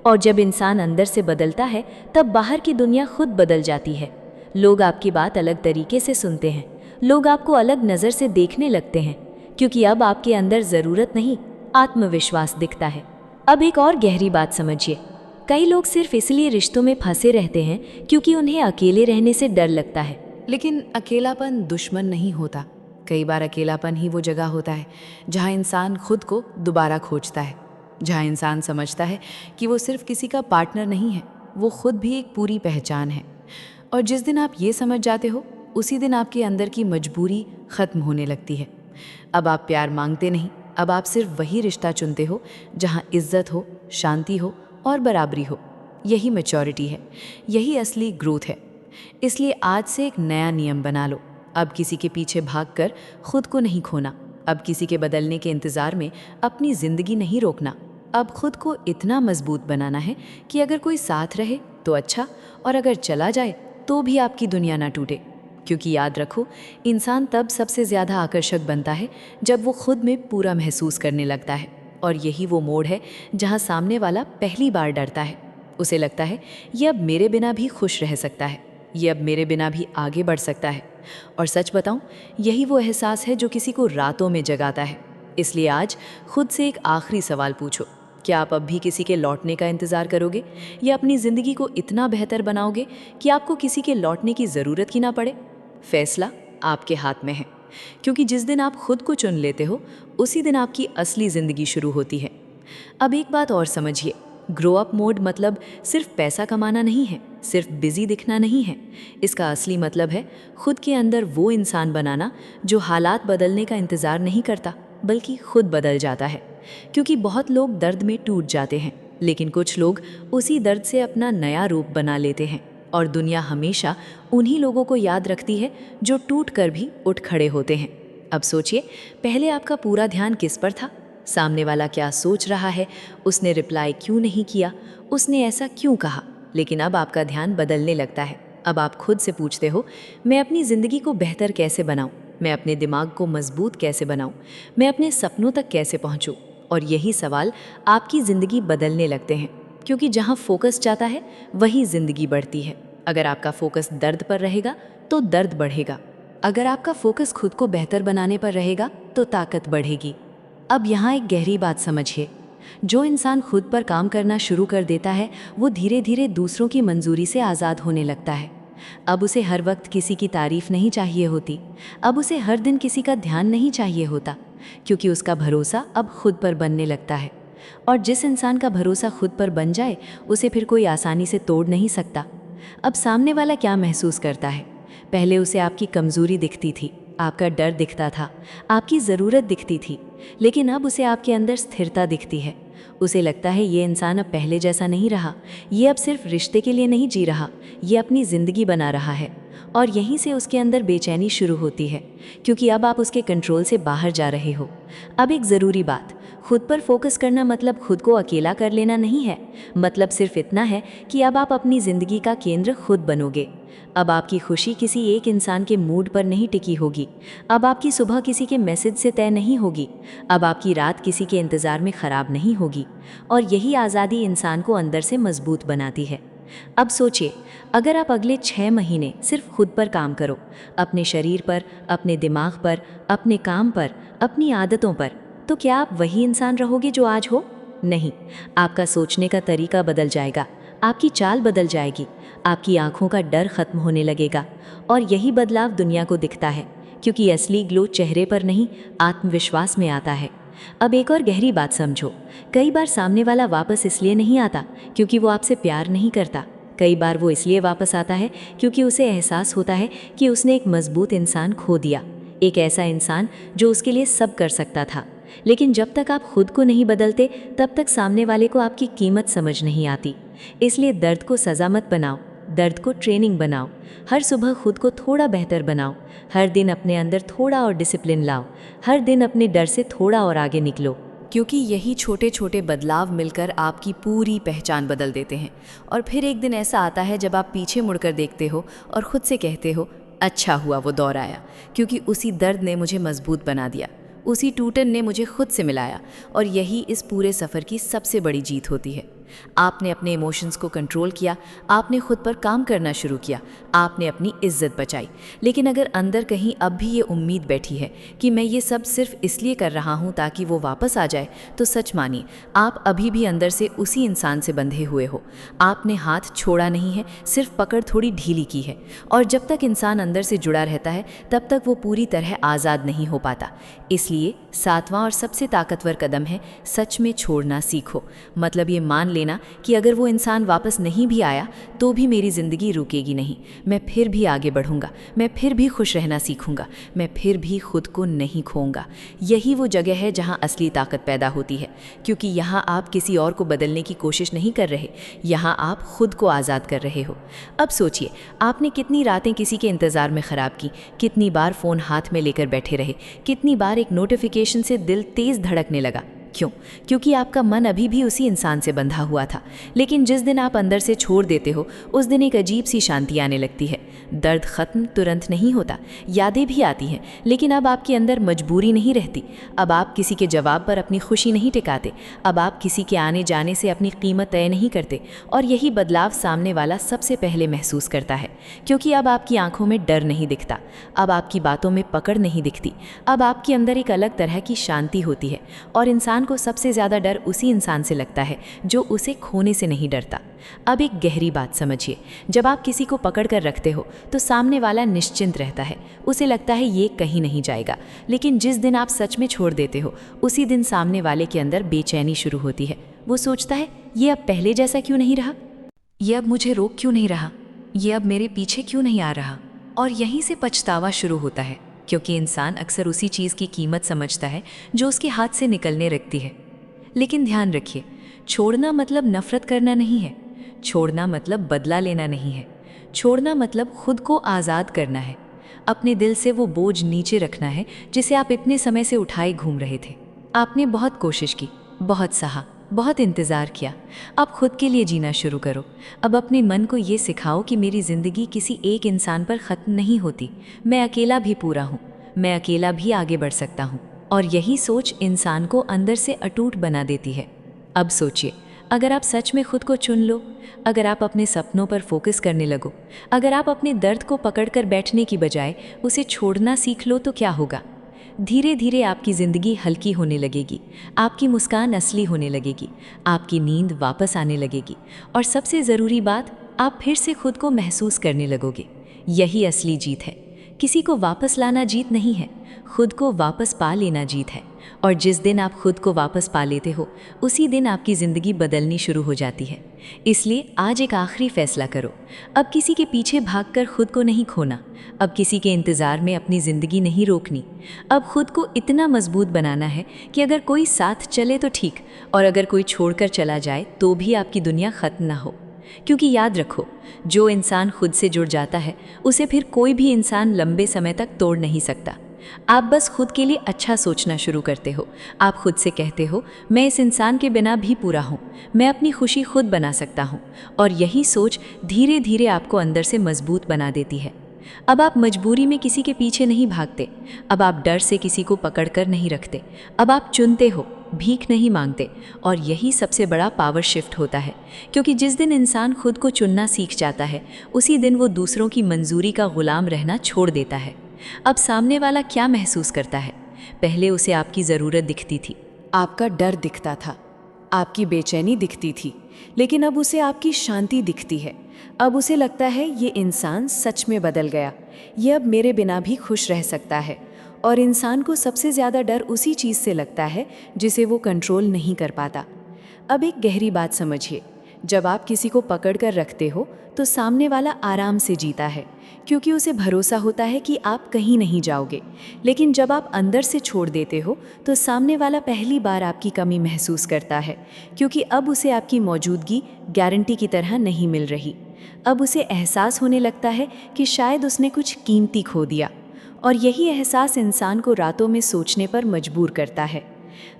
और जब इंसान अंदर से बदलता है, तब बाहर की दुनिया खुद बदल जाती है। लोग आपकी बात अलग तरीके से सुनते हैं, लोग आपको अलग नज़र से देखने लगते हैं, क्योंकि अब आपके अंदर ज़रूरत नहीं, आत्मविश्वास दिखता है। अब एक और गहरी बात समझिए, कई लोग सिर्फ इसलिए रिश्तों में फंसे रहते हैं क्योंकि उन्हें अकेले रहने से डर लगता है। लेकिन अकेलापन दुश्मन नहीं होता। कई बार अकेलापन ही वो जगह होता है जहाँ इंसान खुद को दोबारा खोजता है, जहाँ इंसान समझता है कि वो सिर्फ किसी का पार्टनर नहीं है, वो खुद भी एक पूरी पहचान है। और जिस दिन आप ये समझ जाते हो, उसी दिन आपके अंदर की मजबूरी ख़त्म होने लगती है। अब आप प्यार मांगते नहीं, अब आप सिर्फ वही रिश्ता चुनते हो जहाँ इज्जत हो, शांति हो और बराबरी हो। यही मैच्योरिटी है, यही असली ग्रोथ है। इसलिए आज से एक नया नियम बना लो। अब किसी के पीछे भागकर खुद को नहीं खोना, अब किसी के बदलने के इंतज़ार में अपनी ज़िंदगी नहीं रोकना। अब खुद को इतना मजबूत बनाना है कि अगर कोई साथ रहे तो अच्छा, और अगर चला जाए तो भी आपकी दुनिया ना टूटे। क्योंकि याद रखो, इंसान तब सबसे ज़्यादा आकर्षक बनता है जब वो खुद में पूरा महसूस करने लगता है। और यही वो मोड़ है जहाँ सामने वाला पहली बार डरता है। उसे लगता है ये अब मेरे बिना भी खुश रह सकता है, ये अब मेरे बिना भी आगे बढ़ सकता है। और सच बताऊं, यही वो एहसास है जो किसी को रातों में जगाता है। इसलिए आज खुद से एक आखिरी सवाल पूछो, क्या आप अब भी किसी के लौटने का इंतज़ार करोगे, या अपनी ज़िंदगी को इतना बेहतर बनाओगे कि आपको किसी के लौटने की ज़रूरत ही ना पड़े? फैसला आपके हाथ में है, क्योंकि जिस दिन आप खुद को चुन लेते हो उसी दिन आपकी असली ज़िंदगी शुरू होती है। अब एक बात और समझिए, ग्रो अप मोड मतलब सिर्फ पैसा कमाना नहीं है, सिर्फ बिजी दिखना नहीं है। इसका असली मतलब है खुद के अंदर वो इंसान बनाना जो हालात बदलने का इंतज़ार नहीं करता, बल्कि खुद बदल जाता है। क्योंकि बहुत लोग दर्द में टूट जाते हैं, लेकिन कुछ लोग उसी दर्द से अपना नया रूप बना लेते हैं। और दुनिया हमेशा उन्हीं लोगों को याद रखती है जो टूट कर भी उठ खड़े होते हैं। अब सोचिए, पहले आपका पूरा ध्यान किस पर था? सामने वाला क्या सोच रहा है, उसने रिप्लाई क्यों नहीं किया, उसने ऐसा क्यों कहा? लेकिन अब आपका ध्यान बदलने लगता है। अब आप खुद से पूछते हो, मैं अपनी ज़िंदगी को बेहतर कैसे बनाऊं? मैं अपने दिमाग को मजबूत कैसे बनाऊं? मैं अपने सपनों तक कैसे पहुंचूं? और यही सवाल आपकी ज़िंदगी बदलने लगते हैं, क्योंकि जहां फोकस जाता है वही ज़िंदगी बढ़ती है। अगर आपका फोकस दर्द पर रहेगा तो दर्द बढ़ेगा, अगर आपका फोकस खुद को बेहतर बनाने पर रहेगा तो ताकत बढ़ेगी। अब यहाँ एक गहरी बात समझिए, जो इंसान खुद पर काम करना शुरू कर देता है वो धीरे धीरे दूसरों की मंजूरी से आज़ाद होने लगता है। अब उसे हर वक्त किसी की तारीफ नहीं चाहिए होती, अब उसे हर दिन किसी का ध्यान नहीं चाहिए होता, क्योंकि उसका भरोसा अब खुद पर बनने लगता है। और जिस इंसान का भरोसा खुद पर बन जाए उसे फिर कोई आसानी से तोड़ नहीं सकता। अब सामने वाला क्या महसूस करता है? पहले उसे आपकी कमज़ोरी दिखती थी, आपका डर दिखता था, आपकी ज़रूरत दिखती थी, लेकिन अब उसे आपके अंदर स्थिरता दिखती है। उसे लगता है ये इंसान अब पहले जैसा नहीं रहा, ये अब सिर्फ रिश्ते के लिए नहीं जी रहा, ये अपनी ज़िंदगी बना रहा है। और यहीं से उसके अंदर बेचैनी शुरू होती है, क्योंकि अब आप उसके कंट्रोल से बाहर जा रहे हो। अब एक ज़रूरी बात, खुद पर फोकस करना मतलब खुद को अकेला कर लेना नहीं है। मतलब सिर्फ इतना है कि अब आप अपनी ज़िंदगी का केंद्र खुद बनोगे। अब आपकी खुशी किसी एक इंसान के मूड पर नहीं टिकी होगी, अब आपकी सुबह किसी के मैसेज से तय नहीं होगी, अब आपकी रात किसी के इंतज़ार में ख़राब नहीं होगी। और यही आज़ादी इंसान को अंदर से मजबूत बनाती है। अब सोचिए, अगर आप अगले 6 महीने सिर्फ खुद पर काम करो, अपने शरीर पर, अपने दिमाग पर, अपने काम पर, अपनी आदतों पर, तो क्या आप वही इंसान रहोगे जो आज हो? नहीं, आपका सोचने का तरीका बदल जाएगा, आपकी चाल बदल जाएगी, आपकी आंखों का डर खत्म होने लगेगा। और यही बदलाव दुनिया को दिखता है, क्योंकि असली ग्लो चेहरे पर नहीं, आत्मविश्वास में आता है। अब एक और गहरी बात समझो, कई बार सामने वाला वापस इसलिए नहीं आता क्योंकि वो आपसे प्यार नहीं करता, कई बार वो इसलिए वापस आता है क्योंकि उसे एहसास होता है कि उसने एक मजबूत इंसान खो दिया, एक ऐसा इंसान जो उसके लिए सब कर सकता था। लेकिन जब तक आप खुद को नहीं बदलते तब तक सामने वाले को आपकी कीमत समझ नहीं आती। इसलिए दर्द को सज़ा मत बनाओ, दर्द को ट्रेनिंग बनाओ। हर सुबह खुद को थोड़ा बेहतर बनाओ, हर दिन अपने अंदर थोड़ा और डिसिप्लिन लाओ, हर दिन अपने डर से थोड़ा और आगे निकलो, क्योंकि यही छोटे छोटे बदलाव मिलकर आपकी पूरी पहचान बदल देते हैं। और फिर एक दिन ऐसा आता है जब आप पीछे मुड़कर देखते हो और खुद से कहते हो, अच्छा हुआ वो दौर आया, क्योंकि उसी दर्द ने मुझे मजबूत बना दिया, उसी टूटन ने मुझे खुद से मिलाया। और यही इस पूरे सफ़र की सबसे बड़ी जीत होती है। आपने अपने इमोशंस को कंट्रोल किया, आपने खुद पर काम करना शुरू किया, आपने अपनी इज्जत बचाई। लेकिन अगर अंदर कहीं अब भी ये उम्मीद बैठी है कि मैं ये सब सिर्फ इसलिए कर रहा हूँ ताकि वो वापस आ जाए, तो सच मानिए, आप अभी भी अंदर से उसी इंसान से बंधे हुए हो। आपने हाथ छोड़ा नहीं है, सिर्फ पकड़ थोड़ी ढीली की है। और जब तक इंसान अंदर से जुड़ा रहता है तब तक वो पूरी तरह आज़ाद नहीं हो पाता। इसलिए 7वां और सबसे ताकतवर कदम है, सच में छोड़ना सीखो। मतलब ये मान लेना कि अगर वो इंसान वापस नहीं भी आया तो भी मेरी ज़िंदगी रुकेगी नहीं, मैं फिर भी आगे बढ़ूंगा, मैं फिर भी खुश रहना सीखूंगा, मैं फिर भी खुद को नहीं खोऊंगा। यही वो जगह है जहाँ असली ताकत पैदा होती है, क्योंकि यहाँ आप किसी और को बदलने की कोशिश नहीं कर रहे, यहाँ आप खुद को आज़ाद कर रहे हो। अब सोचिए, आपने कितनी रातें किसी के इंतज़ार में ख़राब की, कितनी बार फ़ोन हाथ में लेकर बैठे रहे, कितनी बार एक नोटिफिकेशन से दिल तेज़ धड़कने लगा। क्यों? क्योंकि आपका मन अभी भी उसी इंसान से बंधा हुआ था। लेकिन जिस दिन आप अंदर से छोड़ देते हो, उस दिन एक अजीब सी शांति आने लगती है। दर्द ख़त्म तुरंत नहीं होता, यादें भी आती हैं, लेकिन अब आपके अंदर मजबूरी नहीं रहती। अब आप किसी के जवाब पर अपनी खुशी नहीं टिकाते, अब आप किसी के आने जाने से अपनी कीमत तय नहीं करते। और यही बदलाव सामने वाला सबसे पहले महसूस करता है, क्योंकि अब आपकी आंखों में डर नहीं दिखता, अब आपकी बातों में पकड़ नहीं दिखती, अब आपके अंदर एक अलग तरह की शांति होती है। और इंसान को सबसे ज़्यादा डर उसी इंसान से लगता है जो उसे खोने से नहीं डरता। अब एक गहरी बात समझिए, जब आप किसी को पकड़ कर रखते हो तो सामने वाला निश्चिंत रहता है, उसे लगता है ये कहीं नहीं जाएगा। लेकिन जिस दिन आप सच में छोड़ देते हो, उसी दिन सामने वाले के अंदर बेचैनी शुरू होती है। वो सोचता है, ये अब पहले जैसा क्यों नहीं रहा, ये अब मुझे रोक क्यों नहीं रहा, ये अब मेरे पीछे क्यों नहीं आ रहा। और यहीं से पछतावा शुरू होता है, क्योंकि इंसान अक्सर उसी चीज़ की कीमत समझता है जो उसके हाथ से निकलने लगती है। लेकिन ध्यान रखिए, छोड़ना मतलब नफ़रत करना नहीं है, छोड़ना मतलब बदला लेना नहीं है, छोड़ना मतलब खुद को आज़ाद करना है। अपने दिल से वो बोझ नीचे रखना है जिसे आप इतने समय से उठाए घूम रहे थे। आपने बहुत कोशिश की, बहुत सहा, बहुत इंतज़ार किया। अब खुद के लिए जीना शुरू करो। अब अपने मन को ये सिखाओ कि मेरी ज़िंदगी किसी एक इंसान पर ख़त्म नहीं होती, मैं अकेला भी पूरा हूँ, मैं अकेला भी आगे बढ़ सकता हूँ। और यही सोच इंसान को अंदर से अटूट बना देती है। अब सोचिए, अगर आप सच में खुद को चुन लो, अगर आप अपने सपनों पर फोकस करने लगो, अगर आप अपने दर्द को पकड़कर बैठने की बजाय उसे छोड़ना सीख लो, तो क्या होगा? धीरे धीरे आपकी ज़िंदगी हल्की होने लगेगी, आपकी मुस्कान असली होने लगेगी, आपकी नींद वापस आने लगेगी, और सबसे ज़रूरी बात, आप फिर से खुद को महसूस करने लगोगे। यही असली जीत है। किसी को वापस लाना जीत नहीं है, खुद को वापस पा लेना जीत है। और जिस दिन आप खुद को वापस पा लेते हो, उसी दिन आपकी ज़िंदगी बदलनी शुरू हो जाती है। इसलिए आज एक आखिरी फैसला करो। अब किसी के पीछे भागकर खुद को नहीं खोना, अब किसी के इंतज़ार में अपनी ज़िंदगी नहीं रोकनी। अब खुद को इतना मजबूत बनाना है कि अगर कोई साथ चले तो ठीक, और अगर कोई छोड़कर चला जाए तो भी आपकी दुनिया ख़त्म ना हो। क्योंकि याद रखो, जो इंसान खुद से जुड़ जाता है, उसे फिर कोई भी इंसान लंबे समय तक तोड़ नहीं सकता। आप बस खुद के लिए अच्छा सोचना शुरू करते हो। आप खुद से कहते हो, मैं इस इंसान के बिना भी पूरा हूँ, मैं अपनी खुशी खुद बना सकता हूँ। और यही सोच धीरे धीरे आपको अंदर से मजबूत बना देती है। अब आप मजबूरी में किसी के पीछे नहीं भागते, अब आप डर से किसी को पकड़ कर नहीं रखते, अब आप चुनते हो, भीख नहीं मांगते। और यही सबसे बड़ा पावर शिफ्ट होता है, क्योंकि जिस दिन इंसान खुद को चुनना सीख जाता है, उसी दिन वो दूसरों की मंजूरी का गुलाम रहना छोड़ देता है। अब सामने वाला क्या महसूस करता है? पहले उसे आपकी ज़रूरत दिखती थी, आपका डर दिखता था, आपकी बेचैनी दिखती थी, लेकिन अब उसे आपकी शांति दिखती है। अब उसे लगता है ये इंसान सच में बदल गया, ये अब मेरे बिना भी खुश रह सकता है। और इंसान को सबसे ज़्यादा डर उसी चीज़ से लगता है जिसे वो कंट्रोल नहीं कर पाता। अब एक गहरी बात समझिए, जब आप किसी को पकड़ कर रखते हो तो सामने वाला आराम से जीता है, क्योंकि उसे भरोसा होता है कि आप कहीं नहीं जाओगे। लेकिन जब आप अंदर से छोड़ देते हो तो सामने वाला पहली बार आपकी कमी महसूस करता है, क्योंकि अब उसे आपकी मौजूदगी गारंटी की तरह नहीं मिल रही। अब उसे एहसास होने लगता है कि शायद उसने कुछ कीमती खो दिया, और यही एहसास इंसान को रातों में सोचने पर मजबूर करता है।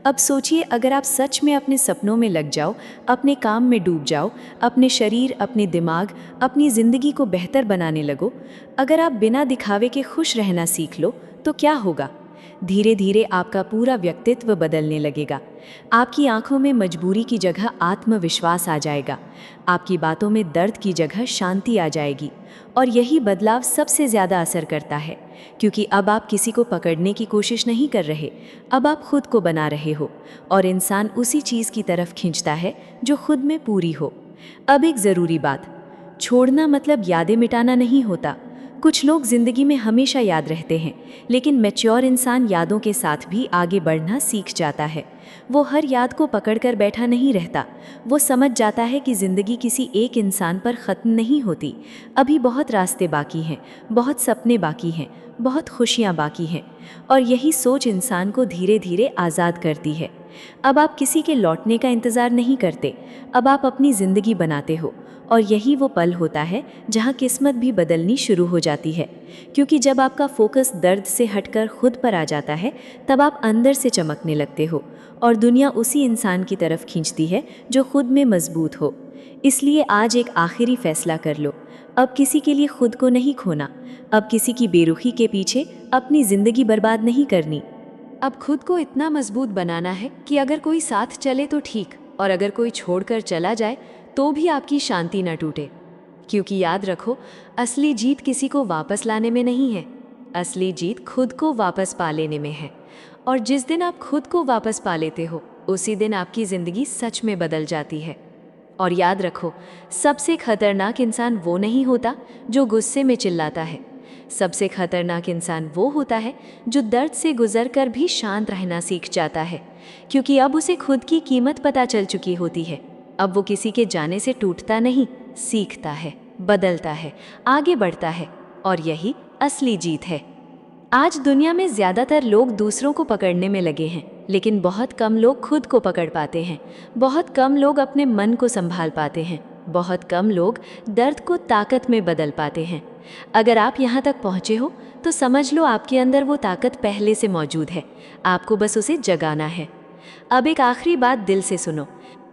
अब सोचिए, अगर आप सच में अपने सपनों में लग जाओ, अपने काम में डूब जाओ, अपने शरीर, अपने दिमाग, अपनी ज़िंदगी को बेहतर बनाने लगो, अगर आप बिना दिखावे के खुश रहना सीख लो, तो क्या होगा? धीरे धीरे आपका पूरा व्यक्तित्व बदलने लगेगा। आपकी आंखों में मजबूरी की जगह आत्मविश्वास आ जाएगा, आपकी बातों में दर्द की जगह शांति आ जाएगी। और यही बदलाव सबसे ज़्यादा असर करता है, क्योंकि अब आप किसी को पकड़ने की कोशिश नहीं कर रहे, अब आप खुद को बना रहे हो, और इंसान उसी चीज़ की तरफ खींचता है जो खुद में पूरी हो। अब एक ज़रूरी बात, छोड़ना मतलब यादें मिटाना नहीं होता। कुछ लोग ज़िंदगी में हमेशा याद रहते हैं, लेकिन मैच्योर इंसान यादों के साथ भी आगे बढ़ना सीख जाता है। वो हर याद को पकड़कर बैठा नहीं रहता। वो समझ जाता है कि ज़िंदगी किसी एक इंसान पर ख़त्म नहीं होती। अभी बहुत रास्ते बाकी हैं, बहुत सपने बाकी हैं, बहुत खुशियाँ बाकी हैं। और यही सोच इंसान को धीरे धीरे आज़ाद करती है। अब आप किसी के लौटने का इंतज़ार नहीं करते, अब आप अपनी ज़िंदगी बनाते हो। और यही वो पल होता है जहाँ किस्मत भी बदलनी शुरू हो जाती है। क्योंकि जब आपका फोकस दर्द से हटकर खुद पर आ जाता है, तब आप अंदर से चमकने लगते हो और दुनिया उसी इंसान की तरफ खींचती है जो खुद में मजबूत हो। इसलिए आज एक आखिरी फैसला कर लो। अब किसी के लिए खुद को नहीं खोना, अब किसी की बेरुखी के पीछे अपनी ज़िंदगी बर्बाद नहीं करनी। अब खुद को इतना मजबूत बनाना है कि अगर कोई साथ चले तो ठीक, और अगर कोई छोड़कर चला जाए तो भी आपकी शांति न टूटे। क्योंकि याद रखो, असली जीत किसी को वापस लाने में नहीं है, असली जीत खुद को वापस पा लेने में है। और जिस दिन आप खुद को वापस पा लेते हो, उसी दिन आपकी ज़िंदगी सच में बदल जाती है। और याद रखो, सबसे खतरनाक इंसान वो नहीं होता जो गुस्से में चिल्लाता है, सबसे खतरनाक इंसान वो होता है जो दर्द से गुजरकर भी शांत रहना सीख जाता है। क्योंकि अब उसे खुद की कीमत पता चल चुकी होती है। अब वो किसी के जाने से टूटता नहीं, सीखता है, बदलता है, आगे बढ़ता है। और यही असली जीत है। आज दुनिया में ज़्यादातर लोग दूसरों को पकड़ने में लगे हैं, लेकिन बहुत कम लोग खुद को पकड़ पाते हैं। बहुत कम लोग अपने मन को संभाल पाते हैं। बहुत कम लोग दर्द को ताकत में बदल पाते हैं। अगर आप यहाँ तक पहुँचे हो तो समझ लो आपके अंदर वो ताकत पहले से मौजूद है, आपको बस उसे जगाना है। अब एक आखिरी बात दिल से सुनो,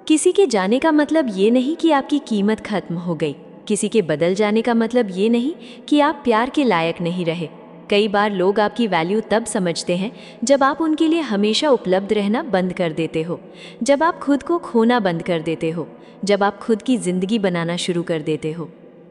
किसी के जाने का मतलब ये नहीं कि आपकी कीमत खत्म हो गई। किसी के बदल जाने का मतलब ये नहीं कि आप प्यार के लायक नहीं रहे। कई बार लोग आपकी वैल्यू तब समझते हैं जब आप उनके लिए हमेशा उपलब्ध रहना बंद कर देते हो, जब आप खुद को खोना बंद कर देते हो, जब आप खुद की ज़िंदगी बनाना शुरू कर देते हो।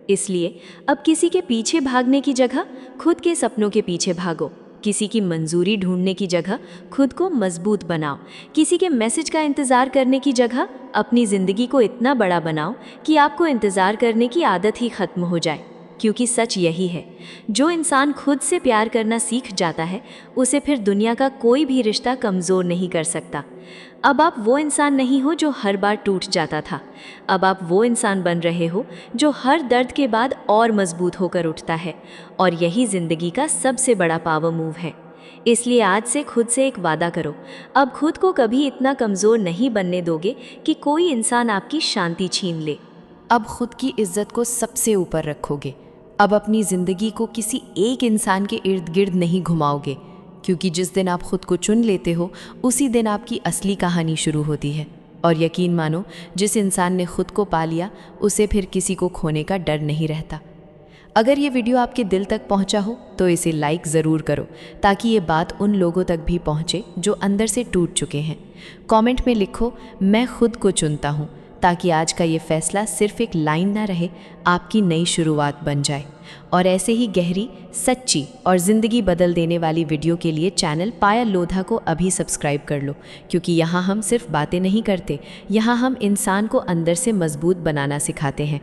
इसलिए अब किसी के पीछे भागने की जगह खुद के सपनों के पीछे भागो। किसी की मंजूरी ढूंढने की जगह खुद को मजबूत बनाओ। किसी के मैसेज का इंतज़ार करने की जगह अपनी ज़िंदगी को इतना बड़ा बनाओ कि आपको इंतज़ार करने की आदत ही ख़त्म हो जाए। क्योंकि सच यही है, जो इंसान खुद से प्यार करना सीख जाता है, उसे फिर दुनिया का कोई भी रिश्ता कमज़ोर नहीं कर सकता। अब आप वो इंसान नहीं हो जो हर बार टूट जाता था। अब आप वो इंसान बन रहे हो जो हर दर्द के बाद और मजबूत होकर उठता है। और यही ज़िंदगी का सबसे बड़ा पावर मूव है। इसलिए आज से खुद से एक वादा करो, अब खुद को कभी इतना कमज़ोर नहीं बनने दोगे कि कोई इंसान आपकी शांति छीन ले। अब खुद की इज्जत को सबसे ऊपर रखोगे। अब अपनी ज़िंदगी को किसी एक इंसान के इर्द गिर्द नहीं घुमाओगे, क्योंकि जिस दिन आप खुद को चुन लेते हो, उसी दिन आपकी असली कहानी शुरू होती है। और यकीन मानो, जिस इंसान ने खुद को पा लिया, उसे फिर किसी को खोने का डर नहीं रहता। अगर ये वीडियो आपके दिल तक पहुंचा हो तो इसे लाइक ज़रूर करो, ताकि ये बात उन लोगों तक भी पहुंचे जो अंदर से टूट चुके हैं। कमेंट में लिखो, मैं खुद को चुनता हूँ, ताकि आज का ये फैसला सिर्फ एक लाइन ना रहे, आपकी नई शुरुआत बन जाए। और ऐसे ही गहरी, सच्ची और ज़िंदगी बदल देने वाली वीडियो के लिए चैनल पायल लोधा को अभी सब्सक्राइब कर लो, क्योंकि यहाँ हम सिर्फ बातें नहीं करते, यहाँ हम इंसान को अंदर से मजबूत बनाना सिखाते हैं।